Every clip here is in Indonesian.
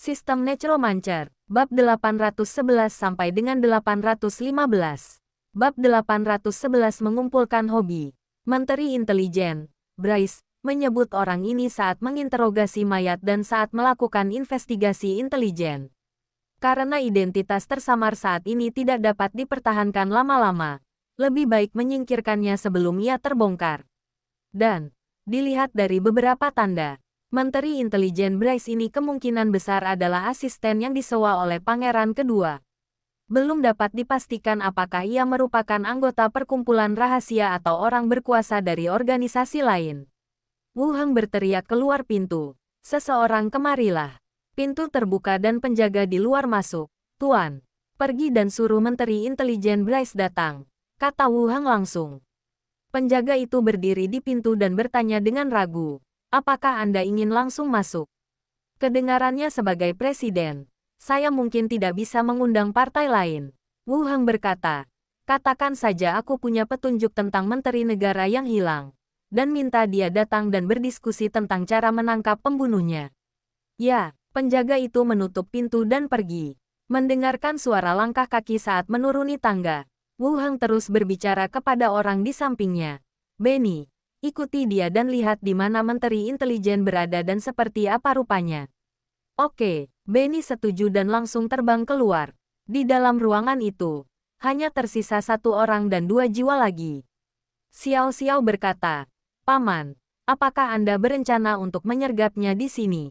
Sistem Necromancer, bab 811 sampai dengan 815. Bab 811 mengumpulkan hobi. Menteri Intelijen, Bryce, menyebut orang ini saat menginterogasi mayat dan saat melakukan investigasi intelijen. Karena identitas tersamar saat ini tidak dapat dipertahankan lama-lama, lebih baik menyingkirkannya sebelum ia terbongkar. Dan, dilihat dari beberapa tanda, Menteri Intelijen Bryce ini kemungkinan besar adalah asisten yang disewa oleh Pangeran Kedua. Belum dapat dipastikan apakah ia merupakan anggota perkumpulan rahasia atau orang berkuasa dari organisasi lain. Wu Heng berteriak keluar pintu. Seseorang kemarilah. Pintu terbuka dan penjaga di luar masuk. Tuan, pergi dan suruh Menteri Intelijen Bryce datang, kata Wu Heng langsung. Penjaga itu berdiri di pintu dan bertanya dengan ragu. Apakah Anda ingin langsung masuk? Kedengarannya sebagai presiden, saya mungkin tidak bisa mengundang partai lain. Wu Heng berkata, katakan saja aku punya petunjuk tentang menteri negara yang hilang, dan minta dia datang dan berdiskusi tentang cara menangkap pembunuhnya. Ya, penjaga itu menutup pintu dan pergi. Mendengarkan suara langkah kaki saat menuruni tangga, Wu Heng terus berbicara kepada orang di sampingnya. Benny, ikuti dia dan lihat di mana Menteri Intelijen berada dan seperti apa rupanya. Oke, Benny setuju dan langsung terbang keluar. Di dalam ruangan itu, hanya tersisa satu orang dan dua jiwa lagi. Xiao Xiao berkata, Paman, apakah Anda berencana untuk menyergapnya di sini?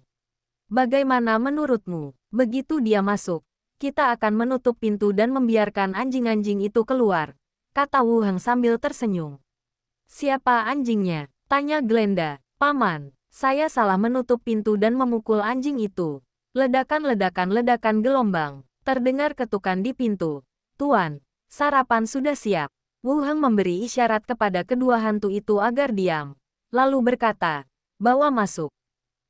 Bagaimana menurutmu? Begitu dia masuk, kita akan menutup pintu dan membiarkan anjing-anjing itu keluar, kata Wu Heng sambil tersenyum. Siapa anjingnya? Tanya Glenda. Paman, saya salah menutup pintu dan memukul anjing itu. Ledakan gelombang. Terdengar ketukan di pintu. Tuan, sarapan sudah siap. Wu Heng memberi isyarat kepada kedua hantu itu agar diam. Lalu berkata, bawa masuk.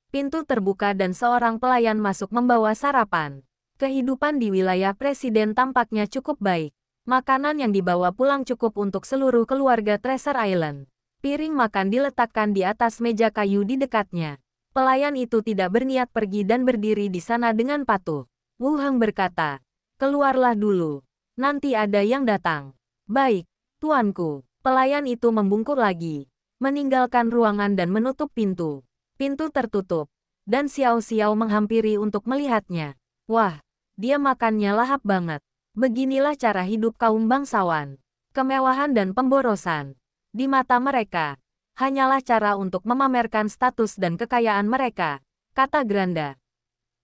Pintu terbuka dan seorang pelayan masuk membawa sarapan. Kehidupan di wilayah presiden tampaknya cukup baik. Makanan yang dibawa pulang cukup untuk seluruh keluarga Treasure Island. Piring makan diletakkan di atas meja kayu di dekatnya. Pelayan itu tidak berniat pergi dan berdiri di sana dengan patuh. Wu Heng berkata, keluarlah dulu. Nanti ada yang datang. Baik, tuanku. Pelayan itu membungkuk lagi. Meninggalkan ruangan dan menutup pintu. Pintu tertutup. Dan Xiao Xiao menghampiri untuk melihatnya. Wah, dia makannya lahap banget. Beginilah cara hidup kaum bangsawan. Kemewahan dan pemborosan. Di mata mereka, hanyalah cara untuk memamerkan status dan kekayaan mereka, kata Granda.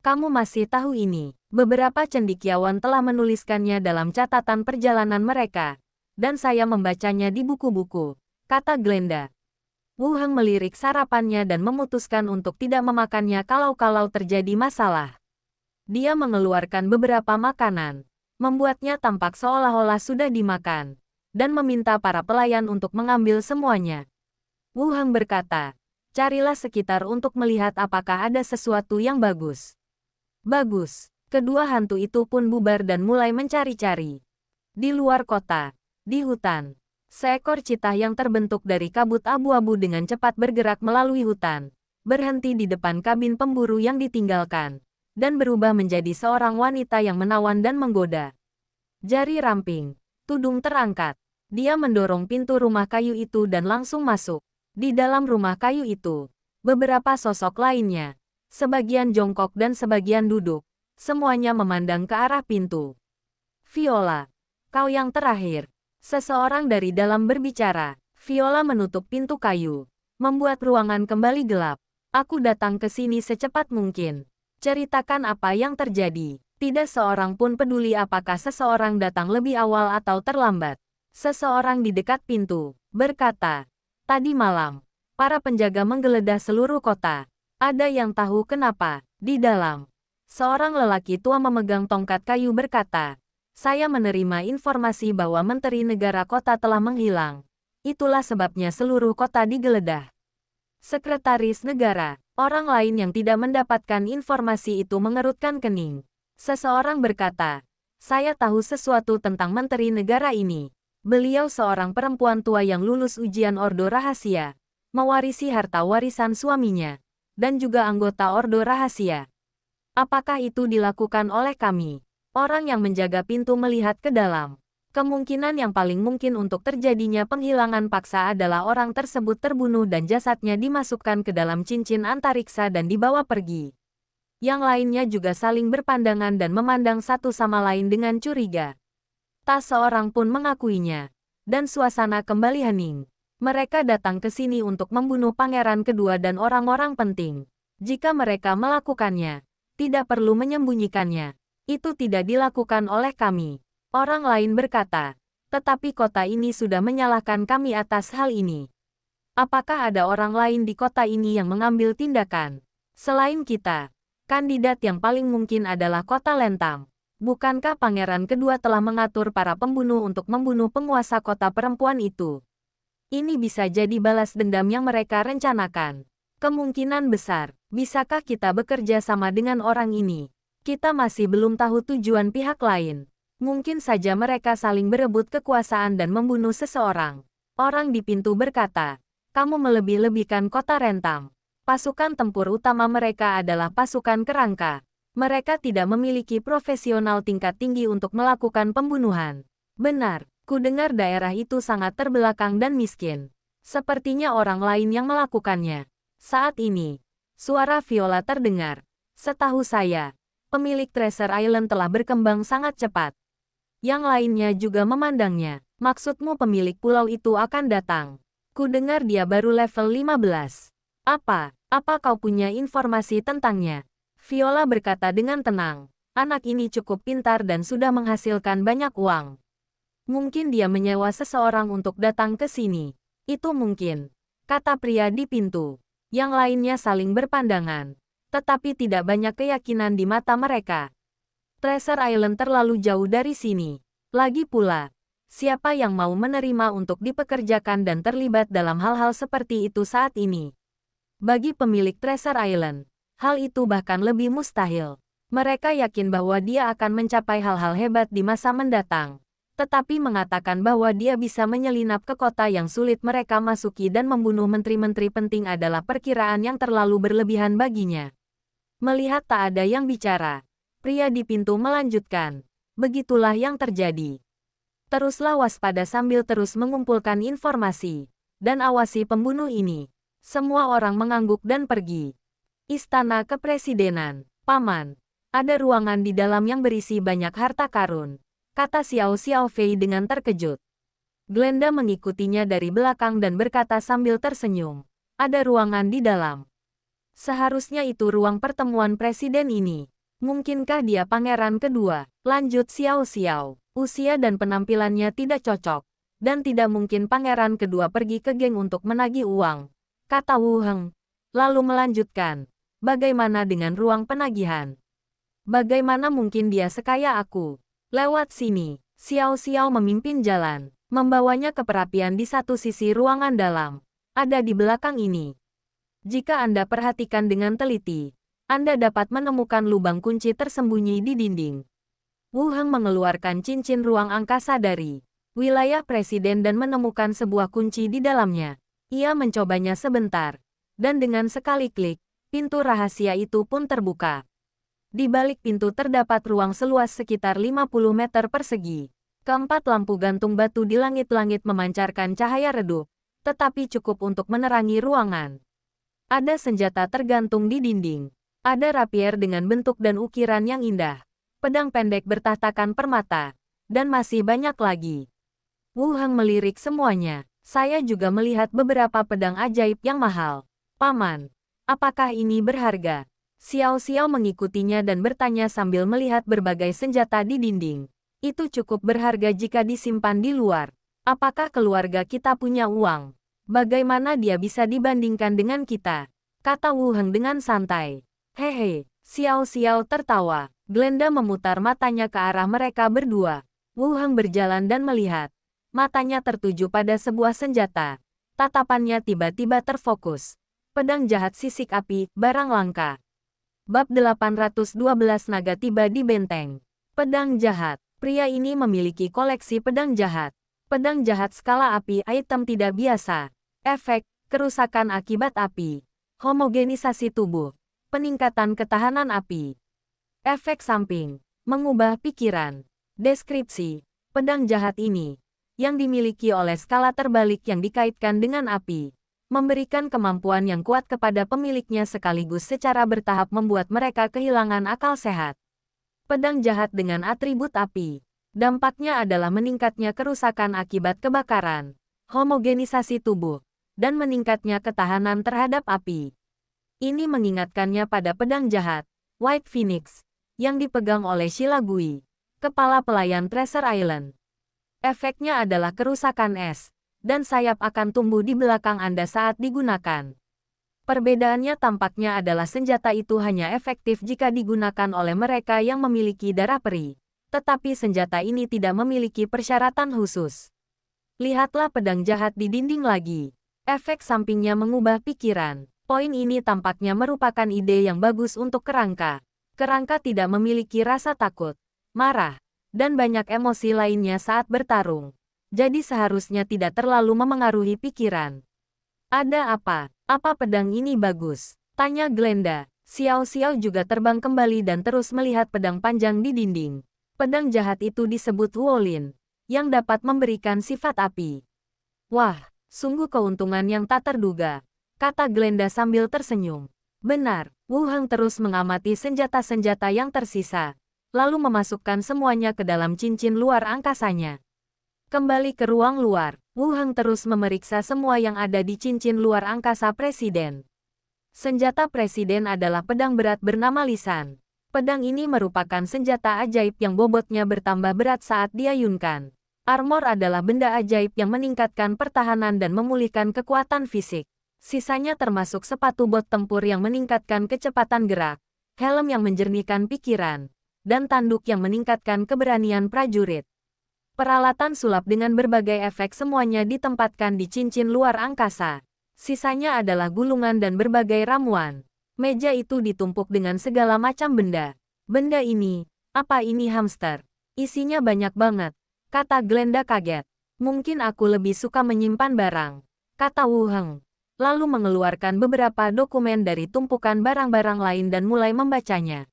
Kamu masih tahu ini. Beberapa cendekiawan telah menuliskannya dalam catatan perjalanan mereka, dan saya membacanya di buku-buku, kata Glenda. Wu Heng melirik sarapannya dan memutuskan untuk tidak memakannya kalau terjadi masalah. Dia mengeluarkan beberapa makanan, membuatnya tampak seolah-olah sudah dimakan, dan meminta para pelayan untuk mengambil semuanya. Wu Heng berkata, carilah sekitar untuk melihat apakah ada sesuatu yang bagus. Bagus. Kedua hantu itu pun bubar dan mulai mencari-cari. Di luar kota, di hutan, seekor citah yang terbentuk dari kabut abu-abu dengan cepat bergerak melalui hutan, berhenti di depan kabin pemburu yang ditinggalkan, dan berubah menjadi seorang wanita yang menawan dan menggoda. Jari ramping, tudung terangkat. Dia mendorong pintu rumah kayu itu dan langsung masuk. Di dalam rumah kayu itu, beberapa sosok lainnya, sebagian jongkok dan sebagian duduk, semuanya memandang ke arah pintu. Viola, kau yang terakhir. Seseorang dari dalam berbicara. Viola menutup pintu kayu, membuat ruangan kembali gelap. Aku datang ke sini secepat mungkin. Ceritakan apa yang terjadi. Tidak seorang pun peduli apakah seseorang datang lebih awal atau terlambat. Seseorang di dekat pintu berkata, tadi malam, para penjaga menggeledah seluruh kota. Ada yang tahu kenapa? Di dalam, seorang lelaki tua memegang tongkat kayu berkata, saya menerima informasi bahwa menteri negara kota telah menghilang. Itulah sebabnya seluruh kota digeledah. Sekretaris negara, orang lain yang tidak mendapatkan informasi itu mengerutkan kening. Seseorang berkata, saya tahu sesuatu tentang menteri negara ini. Beliau seorang perempuan tua yang lulus ujian Ordo Rahasia, mewarisi harta warisan suaminya, dan juga anggota Ordo Rahasia. Apakah itu dilakukan oleh kami? Orang yang menjaga pintu melihat ke dalam. Kemungkinan yang paling mungkin untuk terjadinya penghilangan paksa adalah orang tersebut terbunuh dan jasadnya dimasukkan ke dalam cincin antariksa dan dibawa pergi. Yang lainnya juga saling berpandangan dan memandang satu sama lain dengan curiga. Tak seorang pun mengakuinya. Dan suasana kembali hening. Mereka datang ke sini untuk membunuh pangeran kedua dan orang-orang penting. Jika mereka melakukannya, tidak perlu menyembunyikannya. Itu tidak dilakukan oleh kami. Orang lain berkata, tetapi kota ini sudah menyalahkan kami atas hal ini. Apakah ada orang lain di kota ini yang mengambil tindakan? Selain kita, kandidat yang paling mungkin adalah kota Lentang. Bukankah pangeran kedua telah mengatur para pembunuh untuk membunuh penguasa kota perempuan itu? Ini bisa jadi balas dendam yang mereka rencanakan. Kemungkinan besar, bisakah kita bekerja sama dengan orang ini? Kita masih belum tahu tujuan pihak lain. Mungkin saja mereka saling berebut kekuasaan dan membunuh seseorang. Orang di pintu berkata, kamu melebih-lebihkan kota Rentam. Pasukan tempur utama mereka adalah pasukan kerangka. Mereka tidak memiliki profesional tingkat tinggi untuk melakukan pembunuhan. Benar. Ku dengar daerah itu sangat terbelakang dan miskin. Sepertinya orang lain yang melakukannya. Saat ini, suara Viola terdengar. Setahu saya, pemilik Treasure Island telah berkembang sangat cepat. Yang lainnya juga memandangnya. Maksudmu pemilik pulau itu akan datang? Ku dengar dia baru level 15. Apa kau punya informasi tentangnya? Viola berkata dengan tenang. Anak ini cukup pintar dan sudah menghasilkan banyak uang. Mungkin dia menyewa seseorang untuk datang ke sini. Itu mungkin, kata pria di pintu. Yang lainnya saling berpandangan. Tetapi tidak banyak keyakinan di mata mereka. Treasure Island terlalu jauh dari sini. Lagi pula, siapa yang mau menerima untuk dipekerjakan dan terlibat dalam hal-hal seperti itu saat ini? Bagi pemilik Treasure Island, hal itu bahkan lebih mustahil. Mereka yakin bahwa dia akan mencapai hal-hal hebat di masa mendatang. Tetapi mengatakan bahwa dia bisa menyelinap ke kota yang sulit mereka masuki dan membunuh menteri-menteri penting adalah perkiraan yang terlalu berlebihan baginya. Melihat tak ada yang bicara, pria di pintu melanjutkan. Begitulah yang terjadi. Teruslah waspada sambil terus mengumpulkan informasi. Dan awasi pembunuh ini. Semua orang mengangguk dan pergi. Istana Kepresidenan. Paman, ada ruangan di dalam yang berisi banyak harta karun, kata Xiao Xiaofei dengan terkejut. Glenda mengikutinya dari belakang dan berkata sambil tersenyum. Ada ruangan di dalam. Seharusnya itu ruang pertemuan presiden ini. Mungkinkah dia pangeran kedua? Lanjut Xiao Xiao. Usia dan penampilannya tidak cocok. Dan tidak mungkin pangeran kedua pergi ke geng untuk menagih uang, kata Wu Heng. Lalu melanjutkan. Bagaimana dengan ruang penagihan? Bagaimana mungkin dia sekaya aku? Lewat sini. Xiao Xiao memimpin jalan. Membawanya ke perapian di satu sisi ruangan dalam. Ada di belakang ini. Jika Anda perhatikan dengan teliti, Anda dapat menemukan lubang kunci tersembunyi di dinding. Wu Heng mengeluarkan cincin ruang angkasa dari wilayah presiden dan menemukan sebuah kunci di dalamnya. Ia mencobanya sebentar. Dan dengan sekali klik, pintu rahasia itu pun terbuka. Di balik pintu terdapat ruang seluas sekitar 50 meter persegi. Keempat lampu gantung batu di langit-langit memancarkan cahaya redup, tetapi cukup untuk menerangi ruangan. Ada senjata tergantung di dinding. Ada rapier dengan bentuk dan ukiran yang indah. Pedang pendek bertahtakan permata. Dan masih banyak lagi. Wu Heng melirik semuanya. Saya juga melihat beberapa pedang ajaib yang mahal. Paman, apakah ini berharga? Xiao Xiao mengikutinya dan bertanya sambil melihat berbagai senjata di dinding. Itu cukup berharga jika disimpan di luar. Apakah keluarga kita punya uang? Bagaimana dia bisa dibandingkan dengan kita? Kata Wu Heng dengan santai. Hehe, Xiao Xiao tertawa. Glenda memutar matanya ke arah mereka berdua. Wu Heng berjalan dan melihat. Matanya tertuju pada sebuah senjata. Tatapannya tiba-tiba terfokus. Pedang jahat sisik api, barang langka. Bab 812 naga tiba di benteng. Pedang jahat. Pria ini memiliki koleksi pedang jahat. Pedang jahat skala api item tidak biasa. Efek, kerusakan akibat api. Homogenisasi tubuh. Peningkatan ketahanan api. Efek samping. Mengubah pikiran. Deskripsi. Pedang jahat ini, yang dimiliki oleh skala terbalik yang dikaitkan dengan api, memberikan kemampuan yang kuat kepada pemiliknya sekaligus secara bertahap membuat mereka kehilangan akal sehat. Pedang jahat dengan atribut api. Dampaknya adalah meningkatnya kerusakan akibat kebakaran, homogenisasi tubuh, dan meningkatnya ketahanan terhadap api. Ini mengingatkannya pada pedang jahat, White Phoenix, yang dipegang oleh Sheila Gui, kepala pelayan Treasure Island. Efeknya adalah kerusakan es, dan sayap akan tumbuh di belakang Anda saat digunakan. Perbedaannya tampaknya adalah senjata itu hanya efektif jika digunakan oleh mereka yang memiliki darah peri. Tetapi senjata ini tidak memiliki persyaratan khusus. Lihatlah pedang jahat di dinding lagi. Efek sampingnya mengubah pikiran. Poin ini tampaknya merupakan ide yang bagus untuk kerangka. Kerangka tidak memiliki rasa takut, marah, dan banyak emosi lainnya saat bertarung. Jadi seharusnya tidak terlalu memengaruhi pikiran. Ada apa? Apa pedang ini bagus? Tanya Glenda. Xiao Xiao juga terbang kembali dan terus melihat pedang panjang di dinding. Pedang jahat itu disebut Huolin, yang dapat memberikan sifat api. Wah, sungguh keuntungan yang tak terduga, kata Glenda sambil tersenyum. Benar, Wu Heng terus mengamati senjata-senjata yang tersisa, lalu memasukkan semuanya ke dalam cincin luar angkasanya. Kembali ke ruang luar, Wu Heng terus memeriksa semua yang ada di cincin luar angkasa Presiden. Senjata Presiden adalah pedang berat bernama Lisan. Pedang ini merupakan senjata ajaib yang bobotnya bertambah berat saat diayunkan. Armor adalah benda ajaib yang meningkatkan pertahanan dan memulihkan kekuatan fisik. Sisanya termasuk sepatu bot tempur yang meningkatkan kecepatan gerak, helm yang menjernihkan pikiran, dan tanduk yang meningkatkan keberanian prajurit. Peralatan sulap dengan berbagai efek semuanya ditempatkan di cincin luar angkasa. Sisanya adalah gulungan dan berbagai ramuan. Meja itu ditumpuk dengan segala macam benda. Benda ini, apa ini hamster? Isinya banyak banget, kata Glenda kaget. Mungkin aku lebih suka menyimpan barang, kata Wu Heng. Lalu mengeluarkan beberapa dokumen dari tumpukan barang-barang lain dan mulai membacanya.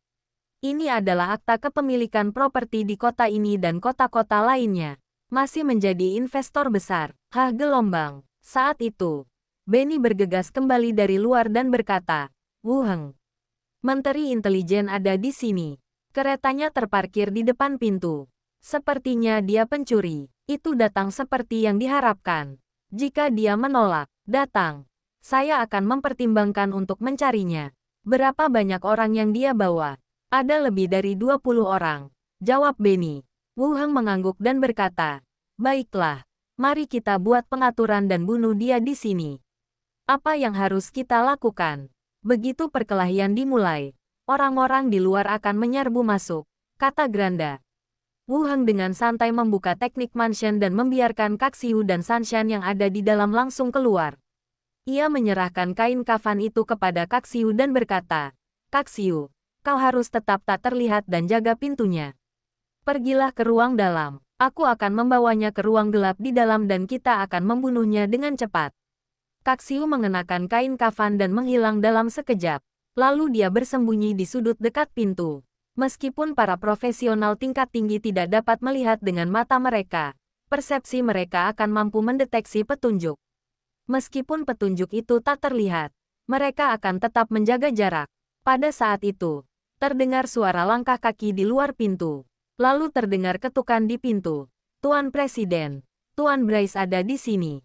Ini adalah akta kepemilikan properti di kota ini dan kota-kota lainnya. Masih menjadi investor besar. Hah, gelombang. Saat itu, Benny bergegas kembali dari luar dan berkata, Wu Heng, Menteri Intelijen ada di sini. Keretanya terparkir di depan pintu. Sepertinya dia pencuri. Itu datang seperti yang diharapkan. Jika dia menolak, datang. Saya akan mempertimbangkan untuk mencarinya. Berapa banyak orang yang dia bawa? Ada lebih dari 20 orang, jawab Benny. Wu Heng mengangguk dan berkata, baiklah, mari kita buat pengaturan dan bunuh dia di sini. Apa yang harus kita lakukan? Begitu perkelahian dimulai, orang-orang di luar akan menyerbu masuk, kata Granda. Wu Heng dengan santai membuka teknik mansion dan membiarkan Kaxiu dan Sanshan yang ada di dalam langsung keluar. Ia menyerahkan kain kafan itu kepada Kaxiu dan berkata, Kaxiu, kau harus tetap tak terlihat dan jaga pintunya. Pergilah ke ruang dalam. Aku akan membawanya ke ruang gelap di dalam dan kita akan membunuhnya dengan cepat. Kaxiu mengenakan kain kafan dan menghilang dalam sekejap. Lalu dia bersembunyi di sudut dekat pintu. Meskipun para profesional tingkat tinggi tidak dapat melihat dengan mata mereka, persepsi mereka akan mampu mendeteksi petunjuk. Meskipun petunjuk itu tak terlihat, mereka akan tetap menjaga jarak. Pada saat itu, terdengar suara langkah kaki di luar pintu. Lalu terdengar ketukan di pintu. Tuan Presiden, Tuan Bryce ada di sini.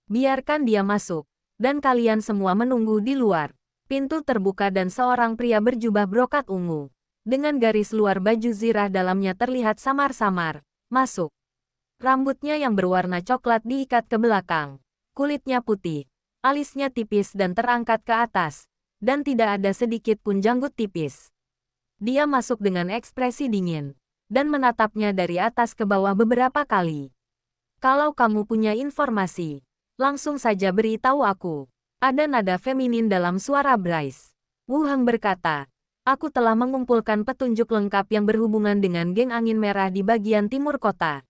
Biarkan dia masuk, dan kalian semua menunggu di luar. Pintu terbuka dan seorang pria berjubah brokat ungu, dengan garis luar baju zirah dalamnya terlihat samar-samar, masuk. Rambutnya yang berwarna coklat diikat ke belakang. Kulitnya putih, alisnya tipis dan terangkat ke atas, dan tidak ada sedikit pun janggut tipis. Dia masuk dengan ekspresi dingin, dan menatapnya dari atas ke bawah beberapa kali. Kalau kamu punya informasi, langsung saja beritahu aku. Ada nada feminin dalam suara Bryce. Wu Heng berkata, aku telah mengumpulkan petunjuk lengkap yang berhubungan dengan geng angin merah di bagian timur kota.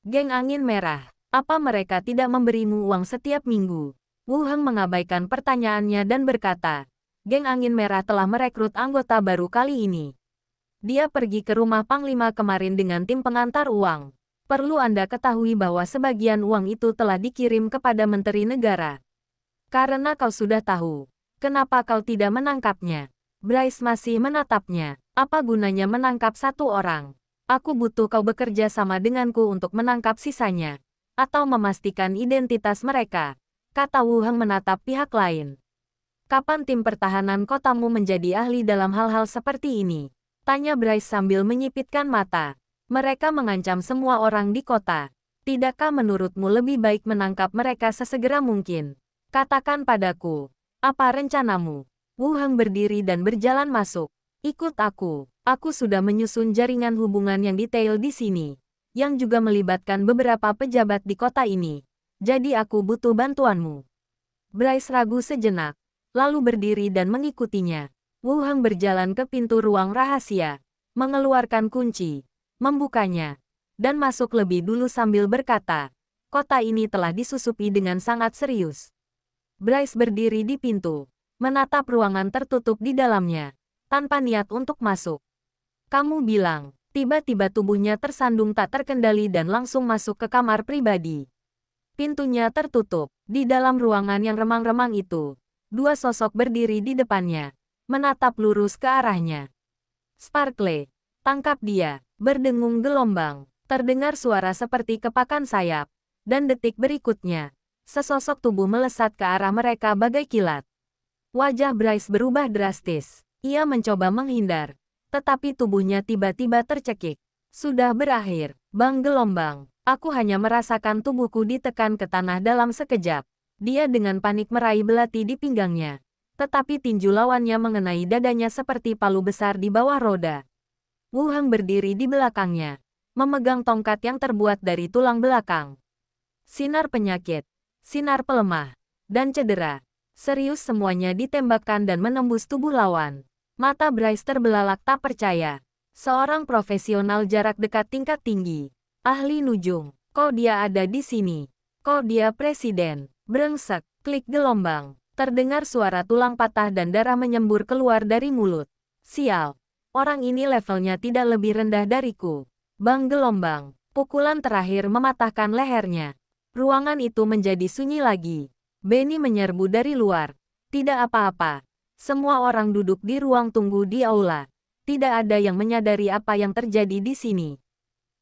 Geng angin merah. Apa mereka tidak memberimu uang setiap minggu? Wu Heng mengabaikan pertanyaannya dan berkata, geng angin merah telah merekrut anggota baru kali ini. Dia pergi ke rumah Panglima kemarin dengan tim pengantar uang. Perlu Anda ketahui bahwa sebagian uang itu telah dikirim kepada Menteri Negara. Karena kau sudah tahu, kenapa kau tidak menangkapnya? Bryce masih menatapnya. Apa gunanya menangkap satu orang? Aku butuh kau bekerja sama denganku untuk menangkap sisanya. Atau memastikan identitas mereka. Kata Wu Heng menatap pihak lain. Kapan tim pertahanan kotamu menjadi ahli dalam hal-hal seperti ini? Tanya Bryce sambil menyipitkan mata. Mereka mengancam semua orang di kota. Tidakkah menurutmu lebih baik menangkap mereka sesegera mungkin? Katakan padaku, apa rencanamu? Wu Heng berdiri dan berjalan masuk. Ikut aku. Aku sudah menyusun jaringan hubungan yang detail di sini, yang juga melibatkan beberapa pejabat di kota ini. Jadi aku butuh bantuanmu. Bryce ragu sejenak, lalu berdiri dan mengikutinya. Wu Heng berjalan ke pintu ruang rahasia, mengeluarkan kunci, membukanya, dan masuk lebih dulu sambil berkata, kota ini telah disusupi dengan sangat serius. Bryce berdiri di pintu, menatap ruangan tertutup di dalamnya, tanpa niat untuk masuk. Kamu bilang, tiba-tiba tubuhnya tersandung tak terkendali dan langsung masuk ke kamar pribadi. Pintunya tertutup, di dalam ruangan yang remang-remang itu. Dua sosok berdiri di depannya, menatap lurus ke arahnya. Sparkle, tangkap dia, berdengung gelombang. Terdengar suara seperti kepakan sayap. Dan detik berikutnya, sesosok tubuh melesat ke arah mereka bagai kilat. Wajah Bryce berubah drastis. Ia mencoba menghindar, tetapi tubuhnya tiba-tiba tercekik. Sudah berakhir, bang gelombang. Aku hanya merasakan tubuhku ditekan ke tanah dalam sekejap. Dia dengan panik meraih belati di pinggangnya. Tetapi tinju lawannya mengenai dadanya seperti palu besar di bawah roda. Wu Heng berdiri di belakangnya, memegang tongkat yang terbuat dari tulang belakang. Sinar penyakit, sinar pelemah, dan cedera. Serius semuanya ditembakkan dan menembus tubuh lawan. Mata Bryce terbelalak tak percaya. Seorang profesional jarak dekat tingkat tinggi. Ahli nujung. Kok dia ada di sini? Kok dia presiden? Brengsek, klik gelombang. Terdengar suara tulang patah dan darah menyembur keluar dari mulut. Sial. Orang ini levelnya tidak lebih rendah dariku. Bang gelombang. Pukulan terakhir mematahkan lehernya. Ruangan itu menjadi sunyi lagi. Benny menyerbu dari luar. Tidak apa-apa. Semua orang duduk di ruang tunggu di aula. Tidak ada yang menyadari apa yang terjadi di sini.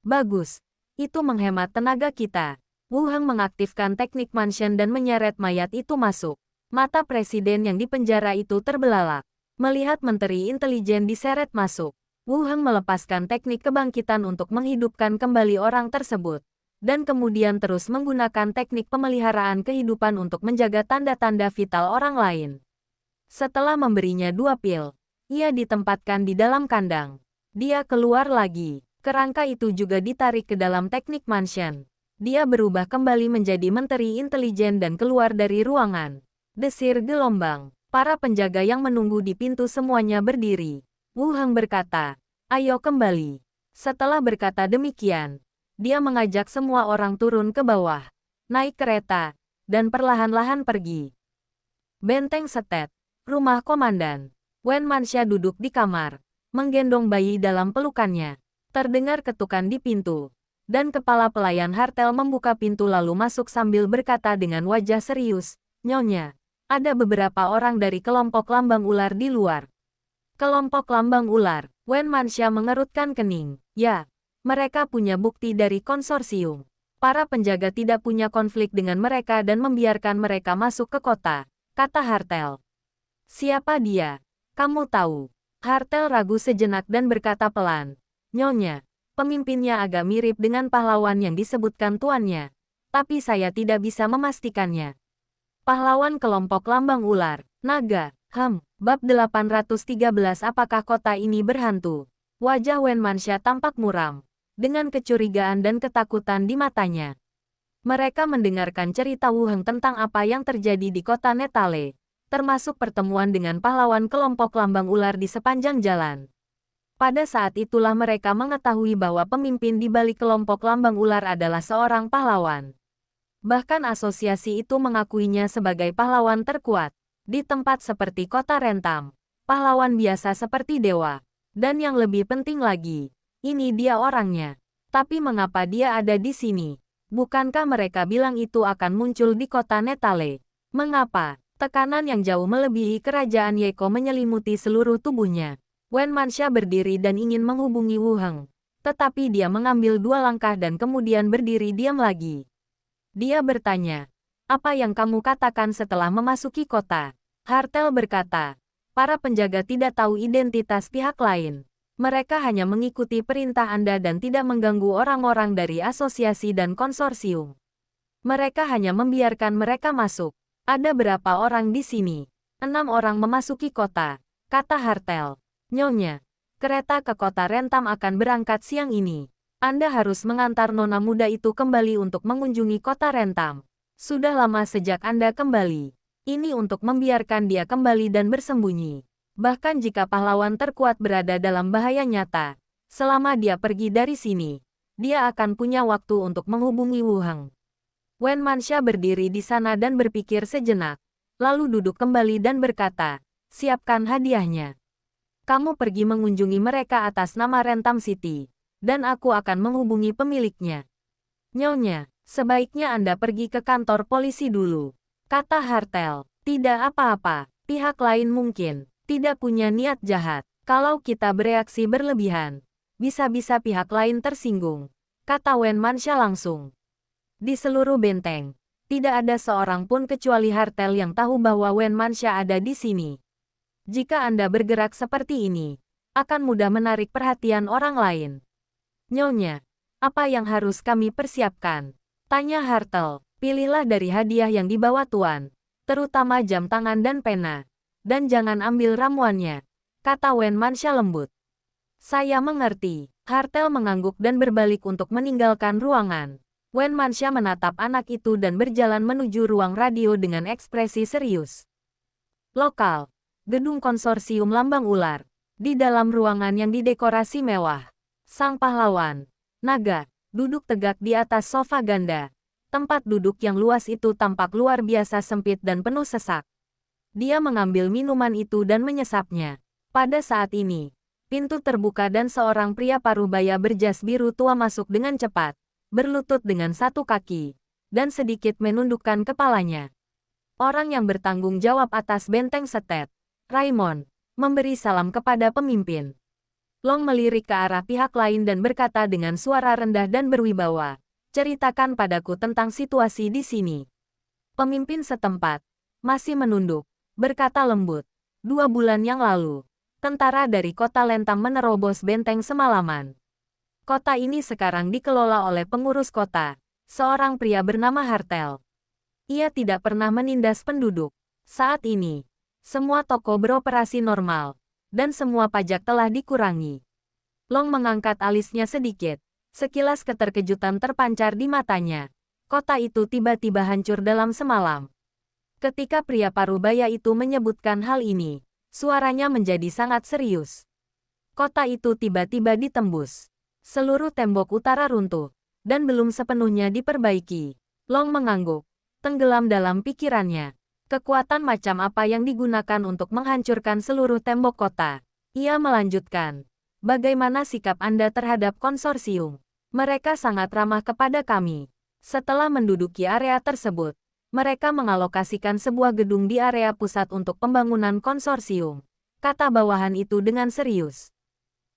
Bagus. Itu menghemat tenaga kita. Wu Heng mengaktifkan teknik mansion dan menyeret mayat itu masuk. Mata presiden yang dipenjara itu terbelalak. Melihat Menteri Intelijen diseret masuk, Wu Heng melepaskan teknik kebangkitan untuk menghidupkan kembali orang tersebut. Dan kemudian terus menggunakan teknik pemeliharaan kehidupan untuk menjaga tanda-tanda vital orang lain. Setelah memberinya 2 pil, ia ditempatkan di dalam kandang. Dia keluar lagi. Kerangka itu juga ditarik ke dalam teknik mansion. Dia berubah kembali menjadi Menteri Intelijen dan keluar dari ruangan. Desir gelombang. Para penjaga yang menunggu di pintu semuanya berdiri. Wu Heng berkata, ayo kembali. Setelah berkata demikian, dia mengajak semua orang turun ke bawah, naik kereta, dan perlahan-lahan pergi. Benteng Setet, rumah komandan. Wen Manxia duduk di kamar, menggendong bayi dalam pelukannya. Terdengar ketukan di pintu, dan kepala pelayan Hartel membuka pintu lalu masuk sambil berkata dengan wajah serius, Nyonya, ada beberapa orang dari kelompok lambang ular di luar. Kelompok lambang ular, Wen Manxia mengerutkan kening. Ya, mereka punya bukti dari konsorsium. Para penjaga tidak punya konflik dengan mereka dan membiarkan mereka masuk ke kota, kata Hartel. Siapa dia? Kamu tahu. Hartel ragu sejenak dan berkata pelan. Nyonya, pemimpinnya agak mirip dengan pahlawan yang disebutkan tuannya. Tapi saya tidak bisa memastikannya. Pahlawan kelompok lambang ular, naga, bab 813 apakah kota ini berhantu? Wajah Wen Manxia tampak muram, dengan kecurigaan dan ketakutan di matanya. Mereka mendengarkan cerita Wu Heng tentang apa yang terjadi di kota Netale, termasuk pertemuan dengan pahlawan kelompok lambang ular di sepanjang jalan. Pada saat itulah mereka mengetahui bahwa pemimpin di balik kelompok lambang ular adalah seorang pahlawan. Bahkan asosiasi itu mengakuinya sebagai pahlawan terkuat. Di tempat seperti kota Rentam, pahlawan biasa seperti dewa. Dan yang lebih penting lagi, ini dia orangnya. Tapi mengapa dia ada di sini? Bukankah mereka bilang itu akan muncul di kota Netale? Mengapa? Tekanan yang jauh melebihi kerajaan Yeko menyelimuti seluruh tubuhnya. Wen Manxia berdiri dan ingin menghubungi Wu Heng. Tetapi dia mengambil 2 langkah dan kemudian berdiri diam lagi. Dia bertanya, "Apa yang kamu katakan setelah memasuki kota?" Hartel berkata, "Para penjaga tidak tahu identitas pihak lain. Mereka hanya mengikuti perintah Anda dan tidak mengganggu orang-orang dari asosiasi dan konsorsium. Mereka hanya membiarkan mereka masuk. Ada berapa orang di sini?" 6 orang memasuki kota, kata Hartel. "Nyonya, kereta ke kota Rentam akan berangkat siang ini. Anda harus mengantar nona muda itu kembali untuk mengunjungi kota Rentam. Sudah lama sejak Anda kembali. Ini untuk membiarkan dia kembali dan bersembunyi. Bahkan jika pahlawan terkuat berada dalam bahaya nyata, selama dia pergi dari sini, dia akan punya waktu untuk menghubungi Wu Heng." Wen Manxia berdiri di sana dan berpikir sejenak, lalu duduk kembali dan berkata, "Siapkan hadiahnya. Kamu pergi mengunjungi mereka atas nama Rentam City. Dan aku akan menghubungi pemiliknya." "Nyonya, sebaiknya Anda pergi ke kantor polisi dulu," kata Hartel. "Tidak apa-apa, pihak lain mungkin tidak punya niat jahat. Kalau kita bereaksi berlebihan, bisa-bisa pihak lain tersinggung," kata Wen Manxia langsung. Di seluruh benteng, tidak ada seorang pun kecuali Hartel yang tahu bahwa Wen Manxia ada di sini. Jika Anda bergerak seperti ini, akan mudah menarik perhatian orang lain. "Nyonya, apa yang harus kami persiapkan?" tanya Hartel. "Pilihlah dari hadiah yang dibawa Tuan, terutama jam tangan dan pena. Dan jangan ambil ramuannya," kata Wen Manxia lembut. "Saya mengerti." Hartel mengangguk dan berbalik untuk meninggalkan ruangan. Wen Manxia menatap anak itu dan berjalan menuju ruang radio dengan ekspresi serius. Lokal. Gedung konsorsium Lambang Ular. Di dalam ruangan yang didekorasi mewah, sang pahlawan, naga, duduk tegak di atas sofa ganda. Tempat duduk yang luas itu tampak luar biasa sempit dan penuh sesak. Dia mengambil minuman itu dan menyesapnya. Pada saat ini, pintu terbuka dan seorang pria parubaya berjas biru tua masuk dengan cepat, berlutut dengan satu kaki, dan sedikit menundukkan kepalanya. Orang yang bertanggung jawab atas benteng setet, Raymond, memberi salam kepada pemimpin. Long melirik ke arah pihak lain dan berkata dengan suara rendah dan berwibawa, "Ceritakan padaku tentang situasi di sini." Pemimpin setempat masih menunduk, berkata lembut, "2 bulan yang lalu, tentara dari kota Lentam menerobos benteng semalaman. Kota ini sekarang dikelola oleh pengurus kota, seorang pria bernama Hartel. Ia tidak pernah menindas penduduk. Saat ini, semua toko beroperasi normal, dan semua pajak telah dikurangi." Long mengangkat alisnya sedikit. Sekilas keterkejutan terpancar di matanya. Kota itu tiba-tiba hancur dalam semalam. Ketika pria parubaya itu menyebutkan hal ini, suaranya menjadi sangat serius. Kota itu tiba-tiba ditembus. Seluruh tembok utara runtuh, dan belum sepenuhnya diperbaiki. Long mengangguk, tenggelam dalam pikirannya. Kekuatan macam apa yang digunakan untuk menghancurkan seluruh tembok kota? Ia melanjutkan, "Bagaimana sikap Anda terhadap konsorsium? Mereka sangat ramah kepada kami." Setelah menduduki area tersebut, mereka mengalokasikan sebuah gedung di area pusat untuk pembangunan konsorsium, kata bawahan itu dengan serius.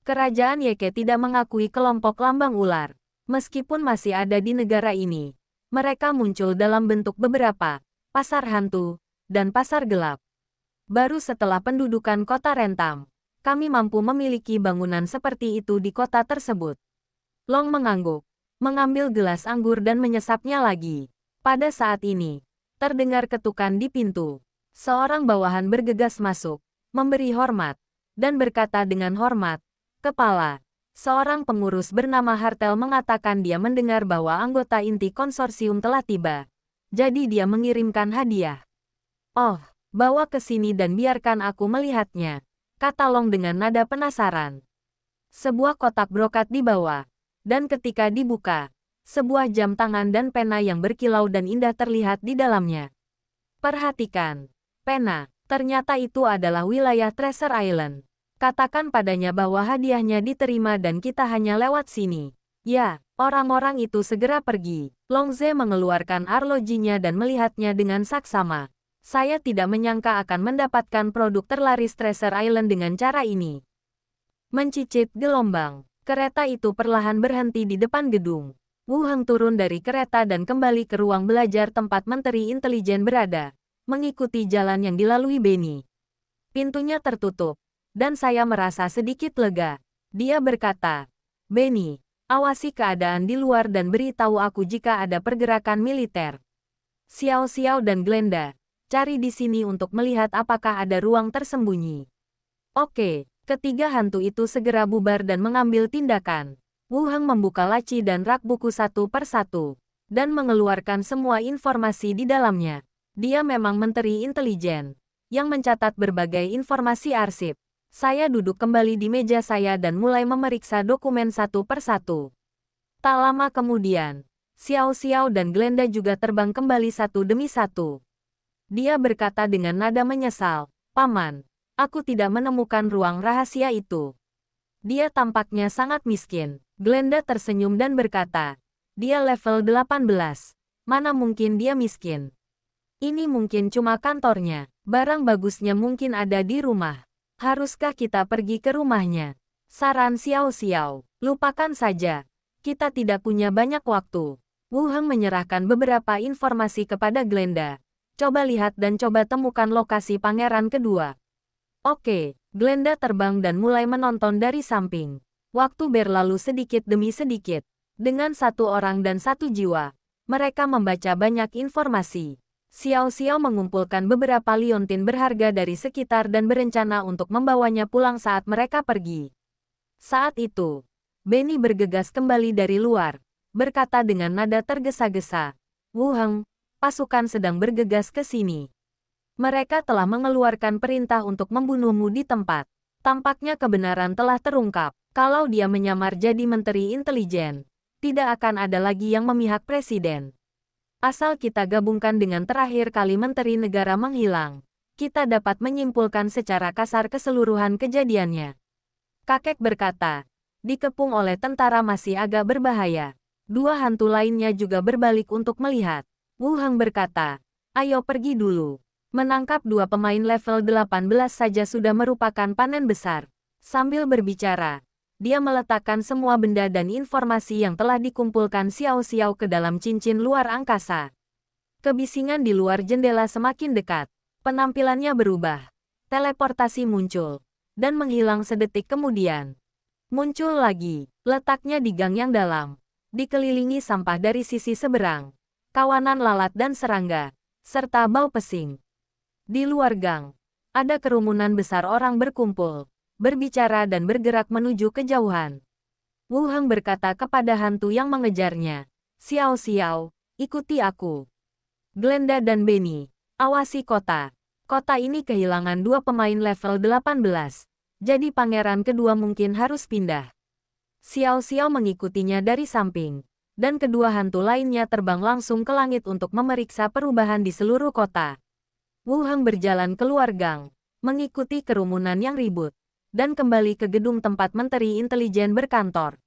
Kerajaan Yeke tidak mengakui kelompok Lambang Ular. Meskipun masih ada di negara ini, mereka muncul dalam bentuk beberapa pasar hantu dan pasar gelap. Baru setelah pendudukan kota Rentam, kami mampu memiliki bangunan seperti itu di kota tersebut. Long mengangguk, mengambil gelas anggur dan menyesapnya lagi. Pada saat ini, terdengar ketukan di pintu. Seorang bawahan bergegas masuk, memberi hormat, dan berkata dengan hormat, "Kepala." Seorang pengurus bernama Hartel mengatakan dia mendengar bahwa anggota inti konsorsium telah tiba. Jadi dia mengirimkan hadiah. "Oh, bawa ke sini dan biarkan aku melihatnya," kata Long dengan nada penasaran. Sebuah kotak brokat dibawa, dan ketika dibuka, sebuah jam tangan dan pena yang berkilau dan indah terlihat di dalamnya. "Perhatikan, pena, ternyata itu adalah wilayah Treasure Island. Katakan padanya bahwa hadiahnya diterima dan kita hanya lewat sini. Ya, orang-orang itu segera pergi. Longze mengeluarkan arlojinya dan melihatnya dengan saksama. Saya tidak menyangka akan mendapatkan produk terlaris Treasure Island dengan cara ini. Mencicip gelombang, kereta itu perlahan berhenti di depan gedung. Wu Heng turun dari kereta dan kembali ke ruang belajar tempat Menteri Intelijen berada, mengikuti jalan yang dilalui Benny. Pintunya tertutup, dan saya merasa sedikit lega. Dia berkata, Benny, awasi keadaan di luar dan beritahu aku jika ada pergerakan militer. Xiao Xiao dan Glenda, cari di sini untuk melihat apakah ada ruang tersembunyi. Oke, ketiga hantu itu segera bubar dan mengambil tindakan. Wu Heng membuka laci dan rak buku satu per satu, dan mengeluarkan semua informasi di dalamnya. Dia memang Menteri Intelijen, yang mencatat berbagai informasi arsip. Saya duduk kembali di meja saya dan mulai memeriksa dokumen satu per satu. Tak lama kemudian, Xiao Xiao dan Glenda juga terbang kembali satu demi satu. Dia berkata dengan nada menyesal, Paman, aku tidak menemukan ruang rahasia itu. Dia tampaknya sangat miskin. Glenda tersenyum dan berkata, dia level 18. Mana mungkin dia miskin? Ini mungkin cuma kantornya. Barang bagusnya mungkin ada di rumah. Haruskah kita pergi ke rumahnya? Saran Xiao Xiao, lupakan saja. Kita tidak punya banyak waktu. Wu Heng menyerahkan beberapa informasi kepada Glenda. Coba lihat dan coba temukan lokasi pangeran kedua. Oke, Glenda terbang dan mulai menonton dari samping. Waktu berlalu sedikit demi sedikit. Dengan satu orang dan satu jiwa, mereka membaca banyak informasi. Xiao Xiao mengumpulkan beberapa liontin berharga dari sekitar dan berencana untuk membawanya pulang saat mereka pergi. Saat itu, Benny bergegas kembali dari luar, berkata dengan nada tergesa-gesa, Wu Heng, pasukan sedang bergegas ke sini. Mereka telah mengeluarkan perintah untuk membunuhmu di tempat. Tampaknya kebenaran telah terungkap. Kalau dia menyamar jadi Menteri Intelijen, tidak akan ada lagi yang memihak Presiden. Asal kita gabungkan dengan terakhir kali Menteri Negara menghilang, kita dapat menyimpulkan secara kasar keseluruhan kejadiannya. Kakek berkata, dikepung oleh tentara masih agak berbahaya. Dua hantu lainnya juga berbalik untuk melihat. Wu Heng berkata, ayo pergi dulu. Menangkap dua pemain level 18 saja sudah merupakan panen besar. Sambil berbicara, dia meletakkan semua benda dan informasi yang telah dikumpulkan Xiao Xiao ke dalam cincin luar angkasa. Kebisingan di luar jendela semakin dekat. Penampilannya berubah. Teleportasi muncul, dan menghilang sedetik kemudian. Muncul lagi, letaknya di gang yang dalam. Dikelilingi sampah dari sisi seberang. Kawanan lalat dan serangga, serta bau pesing. Di luar gang, ada kerumunan besar orang berkumpul, berbicara dan bergerak menuju kejauhan. Wu Heng berkata kepada hantu yang mengejarnya, Xiao Xiao, ikuti aku. Glenda dan Benny, awasi kota. Kota ini kehilangan dua pemain level 18, jadi pangeran kedua mungkin harus pindah. Xiao Xiao mengikutinya dari samping, dan kedua hantu lainnya terbang langsung ke langit untuk memeriksa perubahan di seluruh kota. Wu Heng berjalan keluar gang, mengikuti kerumunan yang ribut, dan kembali ke gedung tempat Menteri Intelijen berkantor.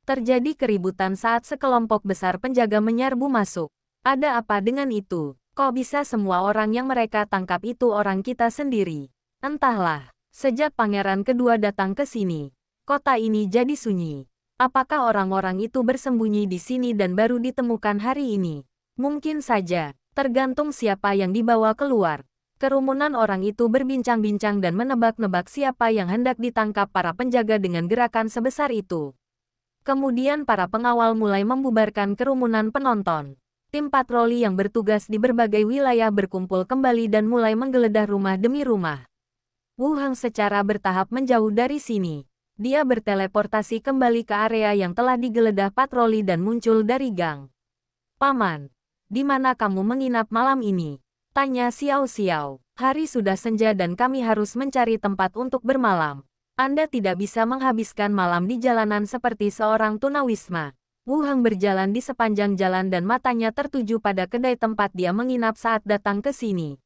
Terjadi keributan saat sekelompok besar penjaga menyerbu masuk. Ada apa dengan itu? Kok bisa semua orang yang mereka tangkap itu orang kita sendiri? Entahlah, sejak pangeran kedua datang ke sini, kota ini jadi sunyi. Apakah orang-orang itu bersembunyi di sini dan baru ditemukan hari ini? Mungkin saja, tergantung siapa yang dibawa keluar. Kerumunan orang itu berbincang-bincang dan menebak-nebak siapa yang hendak ditangkap para penjaga dengan gerakan sebesar itu. Kemudian para pengawal mulai membubarkan kerumunan penonton. Tim patroli yang bertugas di berbagai wilayah berkumpul kembali dan mulai menggeledah rumah demi rumah. Wu Heng secara bertahap menjauh dari sini. Dia berteleportasi kembali ke area yang telah digeledah patroli dan muncul dari gang. Paman, di mana kamu menginap malam ini? Tanya Xiao Xiao. Hari sudah senja dan kami harus mencari tempat untuk bermalam. Anda tidak bisa menghabiskan malam di jalanan seperti seorang tunawisma. Wu Heng berjalan di sepanjang jalan dan matanya tertuju pada kedai tempat dia menginap saat datang ke sini.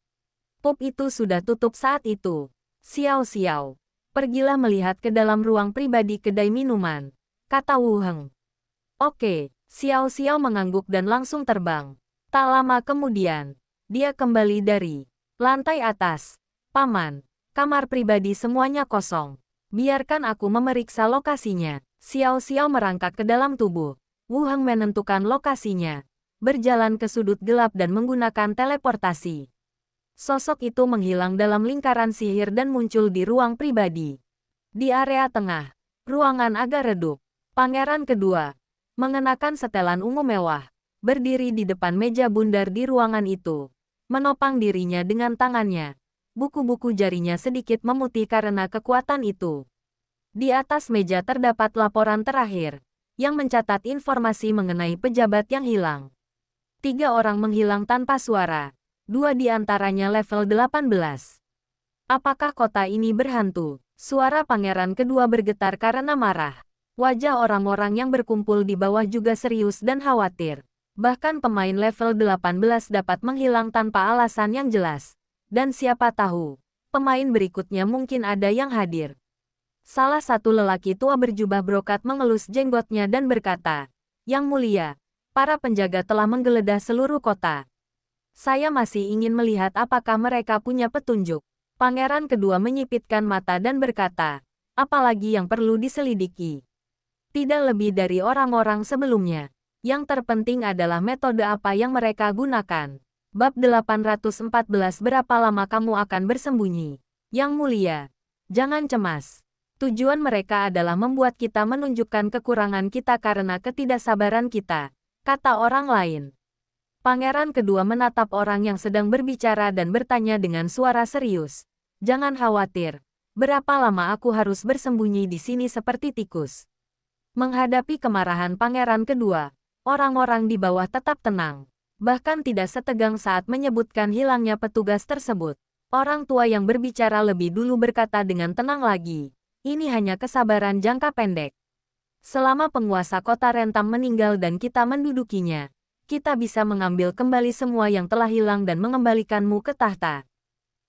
Pub itu sudah tutup saat itu. Xiao Xiao, Pergilah melihat ke dalam ruang pribadi kedai minuman, kata Wu Heng. Oke, Xiao Xiao mengangguk dan langsung terbang. Tak lama kemudian, dia kembali dari lantai atas. Paman, kamar pribadi semuanya kosong. Biarkan aku memeriksa lokasinya. Xiao Xiao merangkak ke dalam tubuh. Wu Heng menentukan lokasinya, berjalan ke sudut gelap dan menggunakan teleportasi. Sosok itu menghilang dalam lingkaran sihir dan muncul di ruang pribadi. Di area tengah, ruangan agak redup. Pangeran kedua, mengenakan setelan ungu mewah, berdiri di depan meja bundar di ruangan itu. Menopang dirinya dengan tangannya. Buku-buku jarinya sedikit memutih karena kekuatan itu. Di atas meja terdapat laporan terakhir, yang mencatat informasi mengenai pejabat yang hilang. 3 orang menghilang tanpa suara. 2 di antaranya level 18. Apakah kota ini berhantu? Suara pangeran kedua bergetar karena marah. Wajah orang-orang yang berkumpul di bawah juga serius dan khawatir. Bahkan pemain level 18 dapat menghilang tanpa alasan yang jelas. Dan siapa tahu, pemain berikutnya mungkin ada yang hadir. Salah satu lelaki tua berjubah brokat mengelus jenggotnya dan berkata, "Yang mulia, para penjaga telah menggeledah seluruh kota. Saya masih ingin melihat apakah mereka punya petunjuk." Pangeran kedua menyipitkan mata dan berkata, "Apalagi yang perlu diselidiki? Tidak lebih dari orang-orang sebelumnya. Yang terpenting adalah metode apa yang mereka gunakan." Bab 814. Berapa lama kamu akan bersembunyi? Yang mulia, jangan cemas. Tujuan mereka adalah membuat kita menunjukkan kekurangan kita karena ketidaksabaran kita, kata orang lain. Pangeran kedua menatap orang yang sedang berbicara dan bertanya dengan suara serius. "Jangan khawatir. Berapa lama aku harus bersembunyi di sini seperti tikus?" Menghadapi kemarahan pangeran kedua, orang-orang di bawah tetap tenang. Bahkan tidak setegang saat menyebutkan hilangnya petugas tersebut. Orang tua yang berbicara lebih dulu berkata dengan tenang lagi, "Ini hanya kesabaran jangka pendek. Selama penguasa kota Rentam meninggal dan kita mendudukinya, kita bisa mengambil kembali semua yang telah hilang dan mengembalikanmu ke tahta."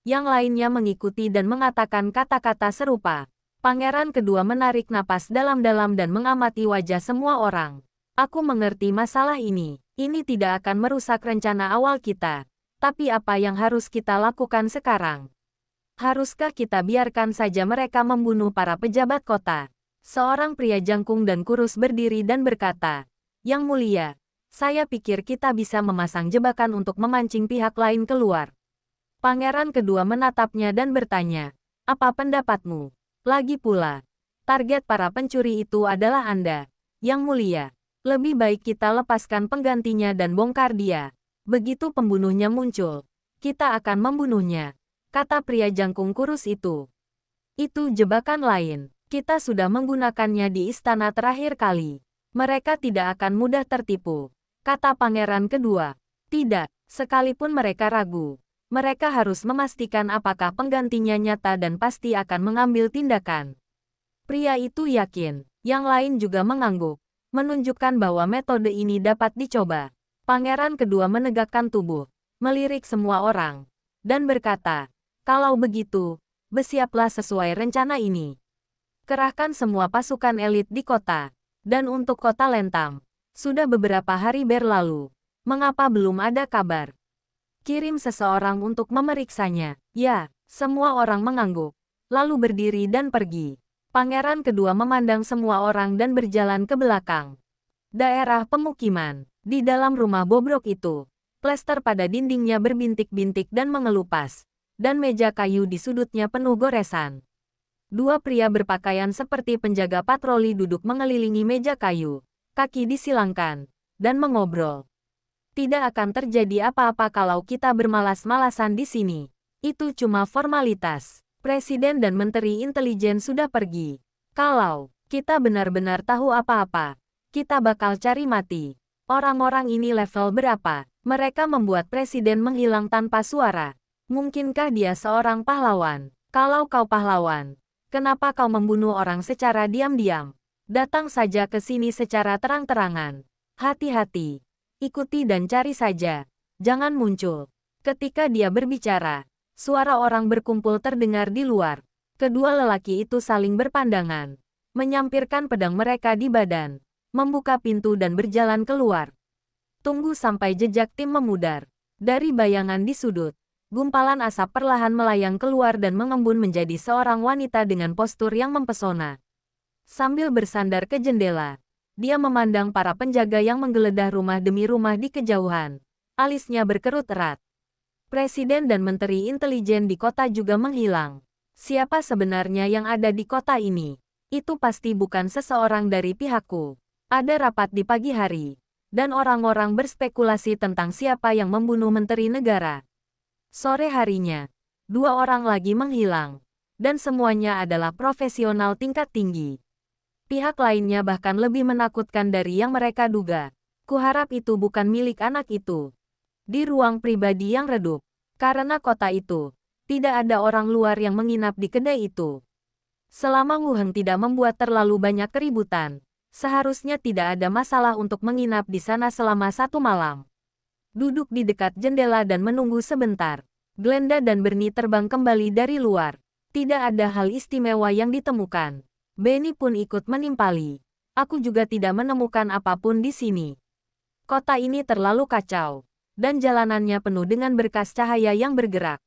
Yang lainnya mengikuti dan mengatakan kata-kata serupa. Pangeran kedua menarik napas dalam-dalam dan mengamati wajah semua orang. "Aku mengerti masalah ini. Ini tidak akan merusak rencana awal kita. Tapi apa yang harus kita lakukan sekarang? Haruskah kita biarkan saja mereka membunuh para pejabat kota?" Seorang pria jangkung dan kurus berdiri dan berkata, "Yang mulia, saya pikir kita bisa memasang jebakan untuk memancing pihak lain keluar." Pangeran kedua menatapnya dan bertanya, "Apa pendapatmu? Lagi pula, target para pencuri itu adalah Anda. Yang mulia, lebih baik kita lepaskan penggantinya dan bongkar dia. Begitu pembunuhnya muncul, kita akan membunuhnya," kata pria jangkung kurus itu. "Itu jebakan lain. Kita sudah menggunakannya di istana terakhir kali. Mereka tidak akan mudah tertipu," kata pangeran kedua. "Tidak, sekalipun mereka ragu. Mereka harus memastikan apakah penggantinya nyata dan pasti akan mengambil tindakan." Pria itu yakin. Yang lain juga mengangguk, menunjukkan bahwa metode ini dapat dicoba. Pangeran kedua menegakkan tubuh, melirik semua orang, dan berkata, "Kalau begitu, bersiaplah sesuai rencana ini. Kerahkan semua pasukan elit di kota. Dan untuk kota Lentam, sudah beberapa hari berlalu. Mengapa belum ada kabar? Kirim seseorang untuk memeriksanya." "Ya." Semua orang mengangguk, lalu berdiri dan pergi. Pangeran kedua memandang semua orang dan berjalan ke belakang. Daerah pemukiman. Di dalam rumah bobrok itu, plester pada dindingnya berbintik-bintik dan mengelupas, dan meja kayu di sudutnya penuh goresan. 2 pria berpakaian seperti penjaga patroli duduk mengelilingi meja kayu, kaki disilangkan, dan mengobrol. "Tidak akan terjadi apa-apa kalau kita bermalas-malasan di sini. Itu cuma formalitas. Presiden dan Menteri Intelijen sudah pergi. Kalau kita benar-benar tahu apa-apa, kita bakal cari mati. Orang-orang ini level berapa? Mereka membuat presiden menghilang tanpa suara. Mungkinkah dia seorang pahlawan? Kalau kau pahlawan, kenapa kau membunuh orang secara diam-diam? Datang saja ke sini secara terang-terangan. Hati-hati. Ikuti dan cari saja. Jangan muncul." Ketika dia berbicara, suara orang berkumpul terdengar di luar. Kedua lelaki itu saling berpandangan, menyampirkan pedang mereka di badan, membuka pintu dan berjalan keluar. Tunggu sampai jejak tim memudar. Dari bayangan di sudut, gumpalan asap perlahan melayang keluar dan mengembun menjadi seorang wanita dengan postur yang mempesona. Sambil bersandar ke jendela, dia memandang para penjaga yang menggeledah rumah demi rumah di kejauhan. Alisnya berkerut erat. Presiden dan Menteri Intelijen di kota juga menghilang. Siapa sebenarnya yang ada di kota ini? Itu pasti bukan seseorang dari pihakku. Ada rapat di pagi hari, dan orang-orang berspekulasi tentang siapa yang membunuh menteri negara. Sore harinya, 2 orang lagi menghilang, dan semuanya adalah profesional tingkat tinggi. Pihak lainnya bahkan lebih menakutkan dari yang mereka duga. Kuharap itu bukan milik anak itu. Di ruang pribadi yang redup, karena kota itu, tidak ada orang luar yang menginap di kedai itu. Selama Wu Heng tidak membuat terlalu banyak keributan, seharusnya tidak ada masalah untuk menginap di sana selama 1 malam. Duduk di dekat jendela dan menunggu sebentar, Glenda dan Bernie terbang kembali dari luar. Tidak ada hal istimewa yang ditemukan. Benny pun ikut menimpali. Aku juga tidak menemukan apapun di sini. Kota ini terlalu kacau, dan jalanannya penuh dengan berkas cahaya yang bergerak.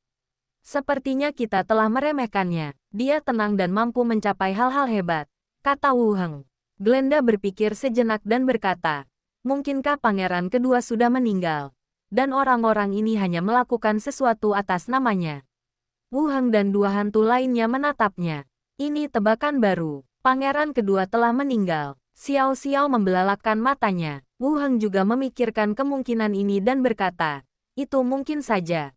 Sepertinya kita telah meremehkannya. Dia tenang dan mampu mencapai hal-hal hebat, kata Wu Heng. Glenda berpikir sejenak dan berkata, mungkinkah pangeran kedua sudah meninggal, dan orang-orang ini hanya melakukan sesuatu atas namanya. Wu Heng dan 2 hantu lainnya menatapnya. Ini tebakan baru. Pangeran kedua telah meninggal. Xiao Xiao membelalakkan matanya. Wu Heng juga memikirkan kemungkinan ini dan berkata, itu mungkin saja.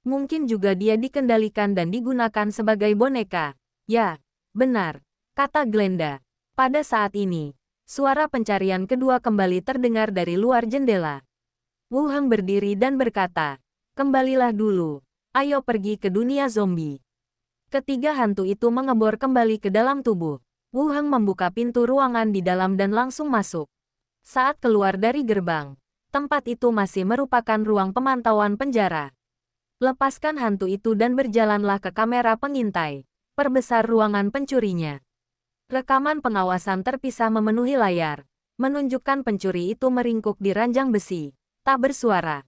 Mungkin juga dia dikendalikan dan digunakan sebagai boneka. Ya, benar, kata Glenda. Pada saat ini, suara pencarian kedua kembali terdengar dari luar jendela. Wu Heng berdiri dan berkata, kembalilah dulu. Ayo pergi ke dunia zombie. Ketiga hantu itu mengebor kembali ke dalam tubuh. Wu Heng membuka pintu ruangan di dalam dan langsung masuk. Saat keluar dari gerbang, tempat itu masih merupakan ruang pemantauan penjara. Lepaskan hantu itu dan berjalanlah ke kamera pengintai. Perbesar ruangan pencurinya. Rekaman pengawasan terpisah memenuhi layar, menunjukkan pencuri itu meringkuk di ranjang besi, tak bersuara.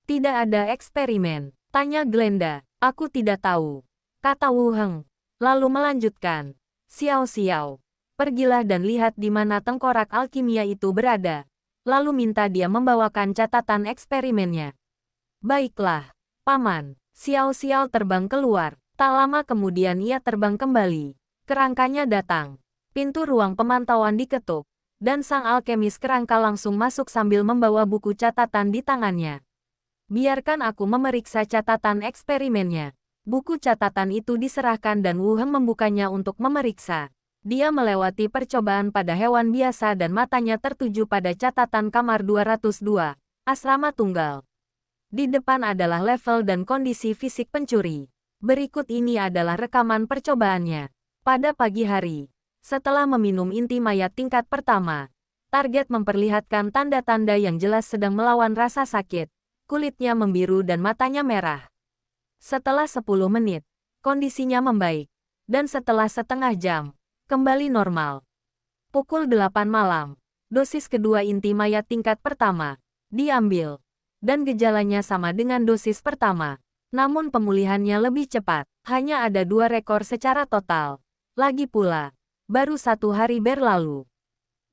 Tidak ada eksperimen, tanya Glenda. Aku tidak tahu, kata Wu Heng. Lalu melanjutkan, Xiao Xiao, pergilah dan lihat di mana tengkorak alkimia itu berada. Lalu minta dia membawakan catatan eksperimennya. Baiklah, Paman. Xiao Xiao terbang keluar. Tak lama kemudian ia terbang kembali. Kerangkanya datang. Pintu ruang pemantauan diketuk, dan sang alkemis kerangka langsung masuk sambil membawa buku catatan di tangannya. Biarkan aku memeriksa catatan eksperimennya. Buku catatan itu diserahkan dan Wu Heng membukanya untuk memeriksa. Dia melewati percobaan pada hewan biasa dan matanya tertuju pada catatan kamar 202, asrama tunggal. Di depan adalah level dan kondisi fisik pencuri. Berikut ini adalah rekaman percobaannya. Pada pagi hari, setelah meminum inti mayat tingkat pertama, target memperlihatkan tanda-tanda yang jelas sedang melawan rasa sakit. Kulitnya membiru dan matanya merah. Setelah 10 menit, kondisinya membaik. Dan setelah setengah jam, kembali normal. Pukul 8 malam, dosis kedua inti mayat tingkat pertama diambil. Dan gejalanya sama dengan dosis pertama. Namun pemulihannya lebih cepat. Hanya ada 2 rekor secara total. Lagi pula, baru 1 hari berlalu.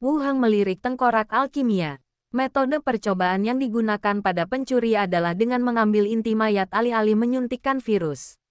Wu Heng melirik tengkorak alkimia. Metode percobaan yang digunakan pada pencuri adalah dengan mengambil inti mayat alih-alih menyuntikkan virus.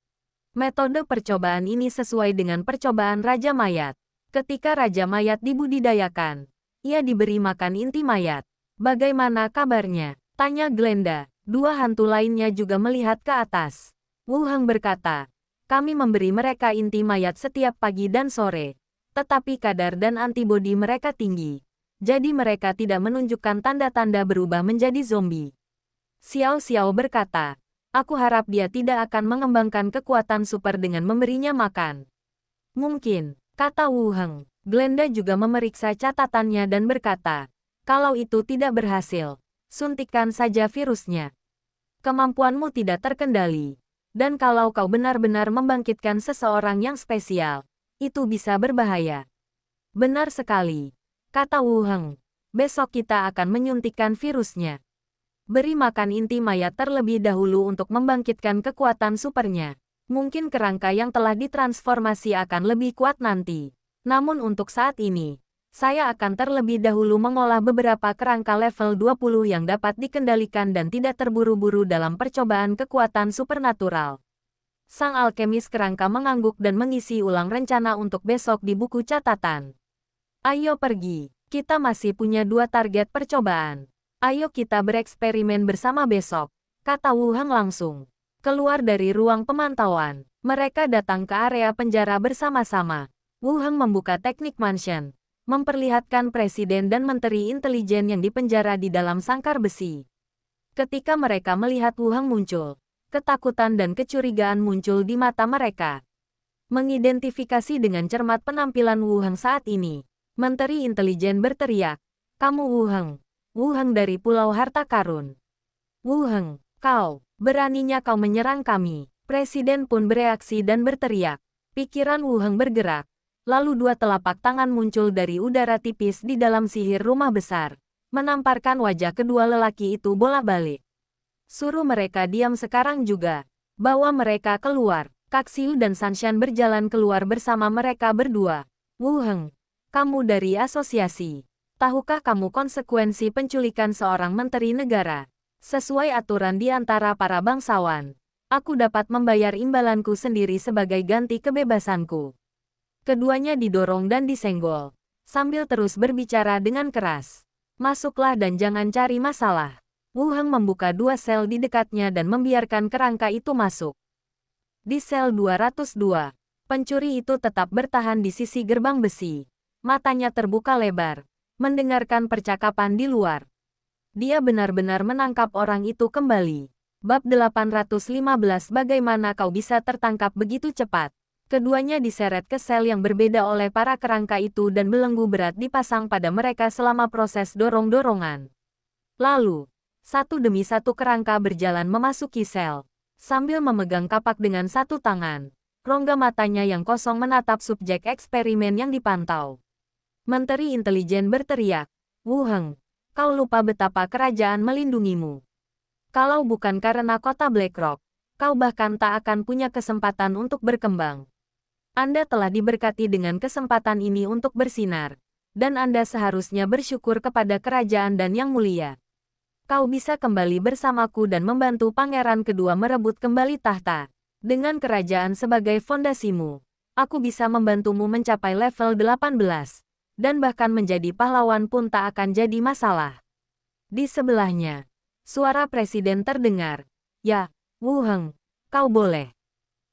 Metode percobaan ini sesuai dengan percobaan Raja Mayat. Ketika Raja Mayat dibudidayakan, ia diberi makan inti mayat. Bagaimana kabarnya? Tanya Glenda. 2 hantu lainnya juga melihat ke atas. Wu Heng berkata, kami memberi mereka inti mayat setiap pagi dan sore. Tetapi kadar dan antibodi mereka tinggi. Jadi mereka tidak menunjukkan tanda-tanda berubah menjadi zombie. Xiao Xiao berkata, aku harap dia tidak akan mengembangkan kekuatan super dengan memberinya makan. Mungkin, kata Wu Heng. Glenda juga memeriksa catatannya dan berkata, kalau itu tidak berhasil, suntikkan saja virusnya. Kemampuanmu tidak terkendali. Dan kalau kau benar-benar membangkitkan seseorang yang spesial, itu bisa berbahaya. Benar sekali, kata Wu Heng. Besok kita akan menyuntikkan virusnya. Beri makan inti mayat terlebih dahulu untuk membangkitkan kekuatan supernya. Mungkin kerangka yang telah ditransformasi akan lebih kuat nanti. Namun untuk saat ini, saya akan terlebih dahulu mengolah beberapa kerangka level 20 yang dapat dikendalikan dan tidak terburu-buru dalam percobaan kekuatan supernatural. Sang alkemis kerangka mengangguk dan mengisi ulang rencana untuk besok di buku catatan. Ayo pergi, kita masih punya 2 target percobaan. Ayo kita bereksperimen bersama besok, kata Wu Heng langsung. Keluar dari ruang pemantauan, mereka datang ke area penjara bersama-sama. Wu Heng membuka teknik mansion, memperlihatkan presiden dan menteri intelijen yang dipenjara di dalam sangkar besi. Ketika mereka melihat Wu Heng muncul, ketakutan dan kecurigaan muncul di mata mereka. Mengidentifikasi dengan cermat penampilan Wu Heng saat ini, menteri intelijen berteriak, "Kamu Wu Heng. Wu Heng dari Pulau Harta Karun. Wu Heng, kau, beraninya kau menyerang kami." Presiden pun bereaksi dan berteriak. Pikiran Wu Heng bergerak. Lalu 2 telapak tangan muncul dari udara tipis di dalam sihir rumah besar, menamparkan wajah kedua lelaki itu bolak-balik. Suruh mereka diam sekarang juga. Bawa mereka keluar. Kak Xiu dan Sanshan berjalan keluar bersama mereka berdua. Wu Heng, kamu dari asosiasi. Tahukah kamu konsekuensi penculikan seorang menteri negara? Sesuai aturan di antara para bangsawan, aku dapat membayar imbalanku sendiri sebagai ganti kebebasanku. Keduanya didorong dan disenggol, sambil terus berbicara dengan keras. Masuklah dan jangan cari masalah. Wu Heng membuka 2 sel di dekatnya dan membiarkan kerangka itu masuk. Di sel 202, pencuri itu tetap bertahan di sisi gerbang besi. Matanya terbuka lebar, mendengarkan percakapan di luar. Dia benar-benar menangkap orang itu kembali. Bab 815. Bagaimana kau bisa tertangkap begitu cepat? Keduanya diseret ke sel yang berbeda oleh para kerangka itu dan belenggu berat dipasang pada mereka selama proses dorong-dorongan. Lalu, satu demi satu kerangka berjalan memasuki sel. Sambil memegang kapak dengan satu tangan, rongga matanya yang kosong menatap subjek eksperimen yang dipantau. Menteri intelijen berteriak, "Wu Heng, kau lupa betapa kerajaan melindungimu. Kalau bukan karena kota Blackrock, kau bahkan tak akan punya kesempatan untuk berkembang. Anda telah diberkati dengan kesempatan ini untuk bersinar, dan Anda seharusnya bersyukur kepada kerajaan dan Yang Mulia. Kau bisa kembali bersamaku dan membantu pangeran kedua merebut kembali tahta. Dengan kerajaan sebagai fondasimu, aku bisa membantumu mencapai level 18, dan bahkan menjadi pahlawan pun tak akan jadi masalah." Di sebelahnya, suara presiden terdengar, "Ya, Wu Heng, kau boleh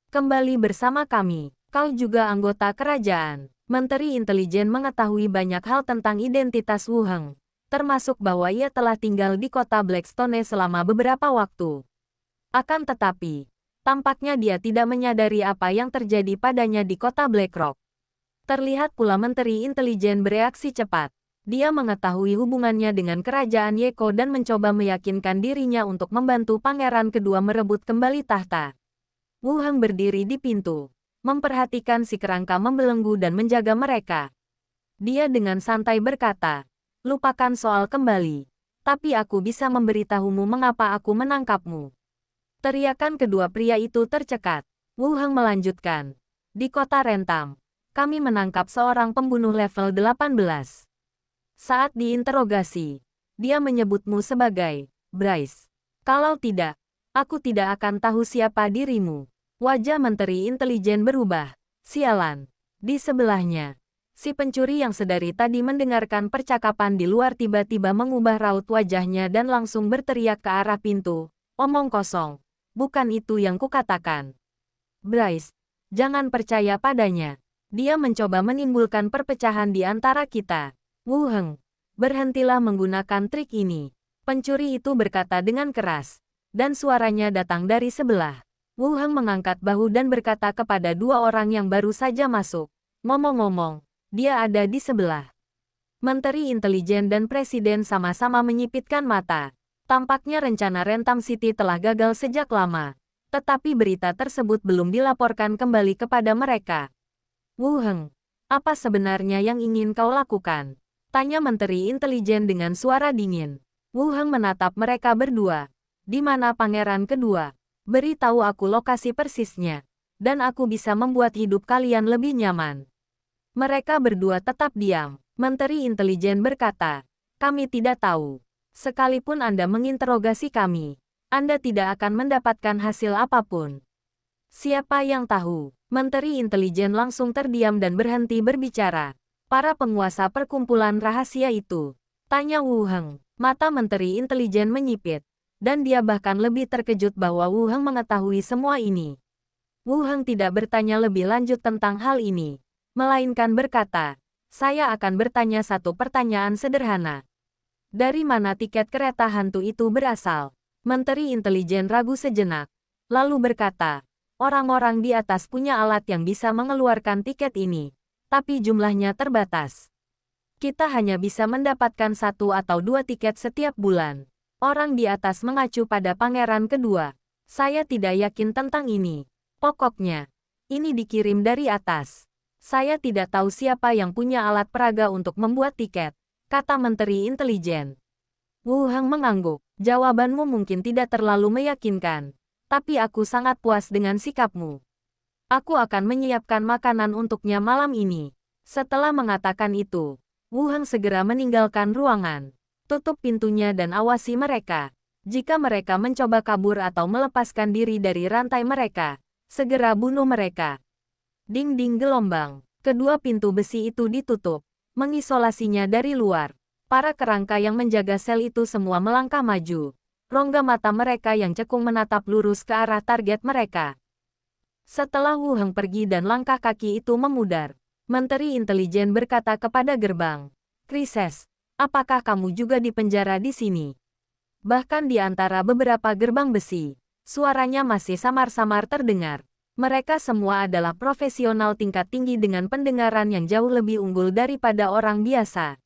kembali bersama kami. Kau juga anggota kerajaan." Menteri intelijen mengetahui banyak hal tentang identitas Wu Heng, termasuk bahwa ia telah tinggal di kota Blackstone selama beberapa waktu. Akan tetapi, tampaknya dia tidak menyadari apa yang terjadi padanya di kota Blackrock. Terlihat pula menteri intelijen bereaksi cepat. Dia mengetahui hubungannya dengan kerajaan Yeko dan mencoba meyakinkan dirinya untuk membantu pangeran kedua merebut kembali tahta. Wu Heng berdiri di pintu, memperhatikan si kerangka membelenggu dan menjaga mereka. Dia dengan santai berkata, "Lupakan soal kembali, tapi aku bisa memberitahumu mengapa aku menangkapmu." Teriakan kedua pria itu tercekat. Wu Heng melanjutkan, "Di kota Rentam, kami menangkap seorang pembunuh level 18. Saat diinterogasi, dia menyebutmu sebagai Bryce. Kalau tidak, aku tidak akan tahu siapa dirimu." Wajah menteri intelijen berubah. Sialan. Di sebelahnya, si pencuri yang sedari tadi mendengarkan percakapan di luar tiba-tiba mengubah raut wajahnya dan langsung berteriak ke arah pintu. "Omong kosong. Bukan itu yang kukatakan. Bryce, jangan percaya padanya. Dia mencoba menimbulkan perpecahan di antara kita." "Wu Heng, berhentilah menggunakan trik ini." Pencuri itu berkata dengan keras, dan suaranya datang dari sebelah. Wu Heng mengangkat bahu dan berkata kepada 2 orang yang baru saja masuk, "Ngomong-ngomong, dia ada di sebelah." Menteri intelijen dan presiden sama-sama menyipitkan mata. Tampaknya rencana Rentam City telah gagal sejak lama. Tetapi berita tersebut belum dilaporkan kembali kepada mereka. Wu Heng, apa sebenarnya yang ingin kau lakukan? Tanya Menteri Intelijen dengan suara dingin. Wu Heng menatap mereka berdua. Di mana pangeran kedua? Beritahu aku lokasi persisnya. Dan aku bisa membuat hidup kalian lebih nyaman. Mereka berdua tetap diam. Menteri Intelijen berkata, kami tidak tahu. Sekalipun Anda menginterogasi kami, Anda tidak akan mendapatkan hasil apapun. Siapa yang tahu? Menteri Intelijen langsung terdiam dan berhenti berbicara. Para penguasa perkumpulan rahasia itu. Tanya Wu Heng. Mata Menteri Intelijen menyipit. Dan dia bahkan lebih terkejut bahwa Wu Heng mengetahui semua ini. Wu Heng tidak bertanya lebih lanjut tentang hal ini. Melainkan berkata, saya akan bertanya satu pertanyaan sederhana. Dari mana tiket kereta hantu itu berasal? Menteri Intelijen ragu sejenak. Lalu berkata, orang-orang di atas punya alat yang bisa mengeluarkan tiket ini. Tapi jumlahnya terbatas. Kita hanya bisa mendapatkan 1 atau 2 tiket setiap bulan. Orang di atas mengacu pada pangeran kedua. Saya tidak yakin tentang ini. Pokoknya, ini dikirim dari atas. Saya tidak tahu siapa yang punya alat peraga untuk membuat tiket, kata Menteri Intelijen. Wu Heng mengangguk. Jawabanmu mungkin tidak terlalu meyakinkan, tapi aku sangat puas dengan sikapmu. Aku akan menyiapkan makanan untuknya malam ini. Setelah mengatakan itu, Wu Heng segera meninggalkan ruangan. Tutup pintunya dan awasi mereka. Jika mereka mencoba kabur atau melepaskan diri dari rantai mereka, segera bunuh mereka. Ding-ding gelombang. Kedua pintu besi itu ditutup, mengisolasinya dari luar. Para kerangka yang menjaga sel itu semua melangkah maju. Rongga mata mereka yang cekung menatap lurus ke arah target mereka. Setelah Wu Heng pergi dan langkah kaki itu memudar, Menteri Intelijen berkata kepada gerbang, Krises, apakah kamu juga dipenjara di sini? Bahkan di antara beberapa gerbang besi, suaranya masih samar-samar terdengar. Mereka semua adalah profesional tingkat tinggi dengan pendengaran yang jauh lebih unggul daripada orang biasa.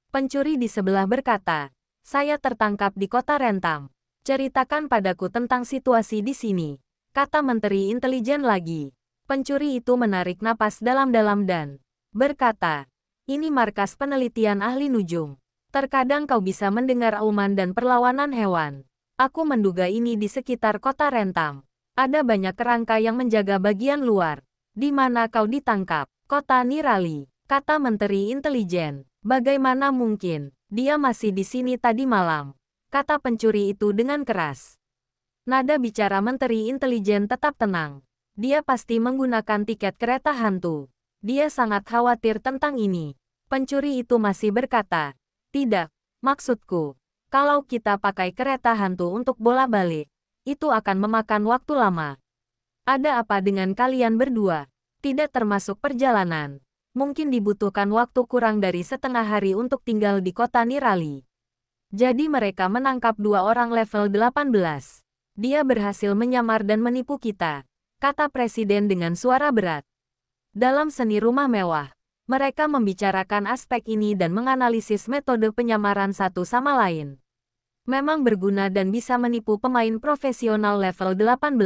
Pencuri di sebelah berkata, saya tertangkap di kota Rentam. Ceritakan padaku tentang situasi di sini, kata Menteri Intelijen lagi. Pencuri itu menarik napas dalam-dalam dan berkata, ini markas penelitian ahli Nujung. Terkadang kau bisa mendengar auman dan perlawanan hewan. Aku menduga ini di sekitar kota Rentam. Ada banyak kerangka yang menjaga bagian luar. Di mana kau ditangkap? Kota Nirali, kata Menteri Intelijen. Bagaimana mungkin? Dia masih di sini tadi malam, kata pencuri itu dengan keras. Nada bicara Menteri Intelijen tetap tenang. Dia pasti menggunakan tiket kereta hantu. Dia sangat khawatir tentang ini. Pencuri itu masih berkata, tidak, maksudku, kalau kita pakai kereta hantu untuk bolak-balik, itu akan memakan waktu lama. Ada apa dengan kalian berdua? Tidak termasuk perjalanan. Mungkin dibutuhkan waktu kurang dari setengah hari untuk tinggal di kota Nirali. Jadi mereka menangkap 2 orang level 18. Dia berhasil menyamar dan menipu kita, kata Presiden dengan suara berat. Dalam seni rumah mewah, mereka membicarakan aspek ini dan menganalisis metode penyamaran satu sama lain. Memang berguna dan bisa menipu pemain profesional level 18.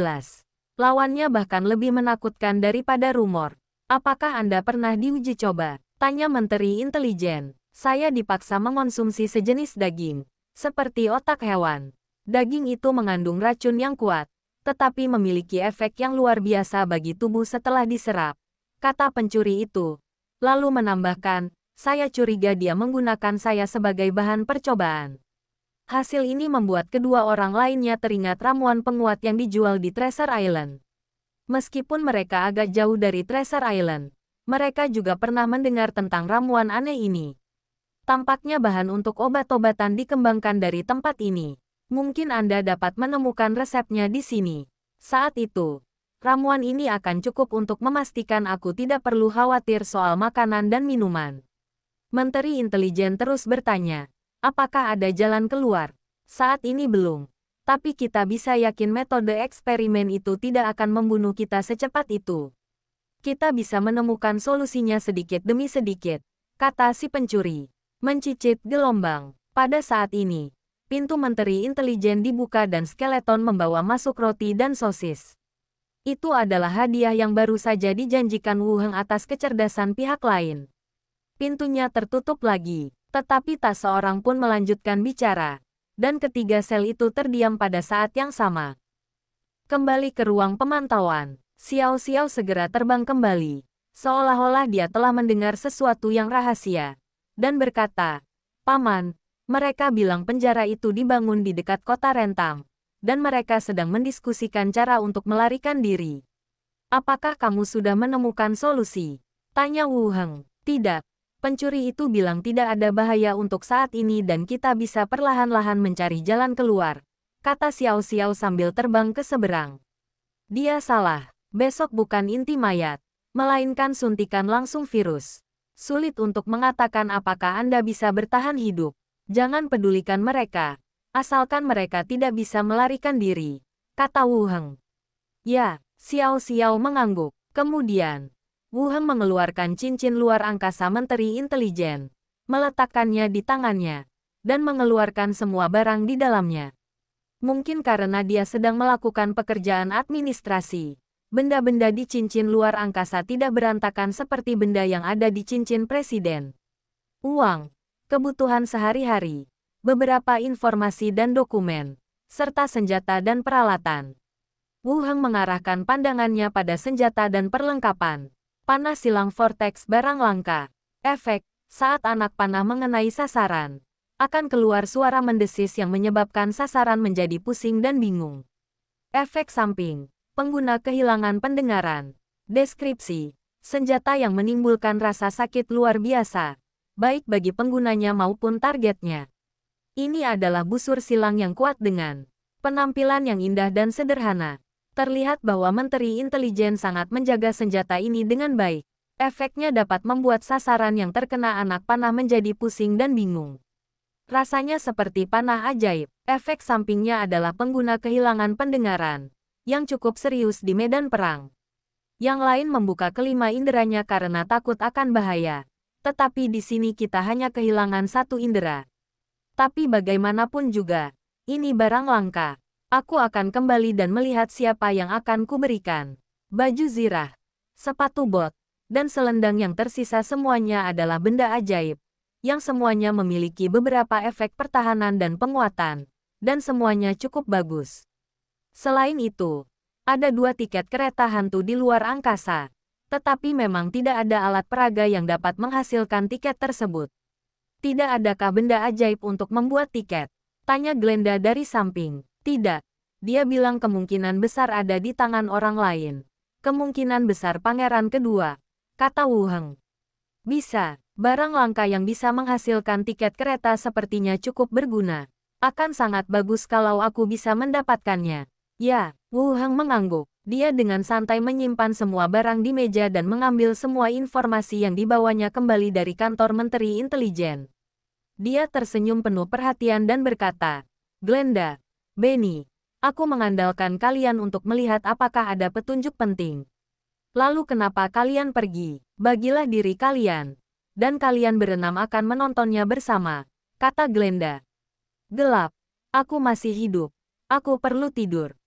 Lawannya bahkan lebih menakutkan daripada rumor. Apakah Anda pernah diuji coba? Tanya Menteri Intelijen. Saya dipaksa mengonsumsi sejenis daging, seperti otak hewan. Daging itu mengandung racun yang kuat, tetapi memiliki efek yang luar biasa bagi tubuh setelah diserap, kata pencuri itu. Lalu menambahkan, saya curiga dia menggunakan saya sebagai bahan percobaan. Hasil ini membuat kedua orang lainnya teringat ramuan penguat yang dijual di Treasure Island. Meskipun mereka agak jauh dari Treasure Island, mereka juga pernah mendengar tentang ramuan aneh ini. Tampaknya bahan untuk obat-obatan dikembangkan dari tempat ini. Mungkin Anda dapat menemukan resepnya di sini. Saat itu, ramuan ini akan cukup untuk memastikan aku tidak perlu khawatir soal makanan dan minuman. Menteri Intelijen terus bertanya. Apakah ada jalan keluar? Saat ini belum. Tapi kita bisa yakin metode eksperimen itu tidak akan membunuh kita secepat itu. Kita bisa menemukan solusinya sedikit demi sedikit, kata si pencuri. Mencicit gelombang. Pada saat ini, pintu Menteri Intelijen dibuka dan skeleton membawa masuk roti dan sosis. Itu adalah hadiah yang baru saja dijanjikan Wu Heng atas kecerdasan pihak lain. Pintunya tertutup lagi, tetapi tak seorang pun melanjutkan bicara. Dan ketiga sel itu terdiam pada saat yang sama. Kembali ke ruang pemantauan, Xiao Xiao segera terbang kembali. Seolah-olah dia telah mendengar sesuatu yang rahasia. Dan berkata, "Paman, mereka bilang penjara itu dibangun di dekat kota Rentang. Dan mereka sedang mendiskusikan cara untuk melarikan diri. Apakah kamu sudah menemukan solusi?" Tanya Wu Heng. Tidak. Pencuri itu bilang tidak ada bahaya untuk saat ini dan kita bisa perlahan-lahan mencari jalan keluar, kata Xiao Xiao sambil terbang ke seberang. Dia salah. Besok bukan inti mayat, melainkan suntikan langsung virus. Sulit untuk mengatakan apakah Anda bisa bertahan hidup. Jangan pedulikan mereka. Asalkan mereka tidak bisa melarikan diri, kata Wu Heng. Ya, Xiao Xiao mengangguk. Kemudian, Wu Heng mengeluarkan cincin luar angkasa Menteri Intelijen, meletakkannya di tangannya, dan mengeluarkan semua barang di dalamnya. Mungkin karena dia sedang melakukan pekerjaan administrasi, benda-benda di cincin luar angkasa tidak berantakan seperti benda yang ada di cincin presiden. Uang, kebutuhan sehari-hari, beberapa informasi dan dokumen, serta senjata dan peralatan. Wu Heng mengarahkan pandangannya pada senjata dan perlengkapan. Panah silang vortex barang langka. Efek, saat anak panah mengenai sasaran, akan keluar suara mendesis yang menyebabkan sasaran menjadi pusing dan bingung. Efek samping, pengguna kehilangan pendengaran. Deskripsi, senjata yang menimbulkan rasa sakit luar biasa, baik bagi penggunanya maupun targetnya. Ini adalah busur silang yang kuat dengan penampilan yang indah dan sederhana. Terlihat bahwa Menteri Intelijen sangat menjaga senjata ini dengan baik. Efeknya dapat membuat sasaran yang terkena anak panah menjadi pusing dan bingung. Rasanya seperti panah ajaib. Efek sampingnya adalah pengguna kehilangan pendengaran, yang cukup serius di medan perang. Yang lain membuka kelima inderanya karena takut akan bahaya. Tetapi di sini kita hanya kehilangan satu indera. Tapi bagaimanapun juga, ini barang langka. Aku akan kembali dan melihat siapa yang akan kuberikan. Baju zirah, sepatu bot, dan selendang yang tersisa semuanya adalah benda ajaib, yang semuanya memiliki beberapa efek pertahanan dan penguatan, dan semuanya cukup bagus. Selain itu, ada 2 tiket kereta hantu di luar angkasa, tetapi memang tidak ada alat peraga yang dapat menghasilkan tiket tersebut. Tidak adakah benda ajaib untuk membuat tiket? Tanya Glenda dari samping. Tidak. Dia bilang kemungkinan besar ada di tangan orang lain. Kemungkinan besar pangeran kedua, kata Wu Heng. Bisa. Barang langka yang bisa menghasilkan tiket kereta sepertinya cukup berguna. Akan sangat bagus kalau aku bisa mendapatkannya. Ya, Wu Heng mengangguk. Dia dengan santai menyimpan semua barang di meja dan mengambil semua informasi yang dibawanya kembali dari kantor Menteri Intelijen. Dia tersenyum penuh perhatian dan berkata, Glenda, Benny, aku mengandalkan kalian untuk melihat apakah ada petunjuk penting. Lalu kenapa kalian pergi? Bagilah diri kalian. Dan kalian berenam akan menontonnya bersama, kata Glenda. Gelap. Aku masih hidup. Aku perlu tidur.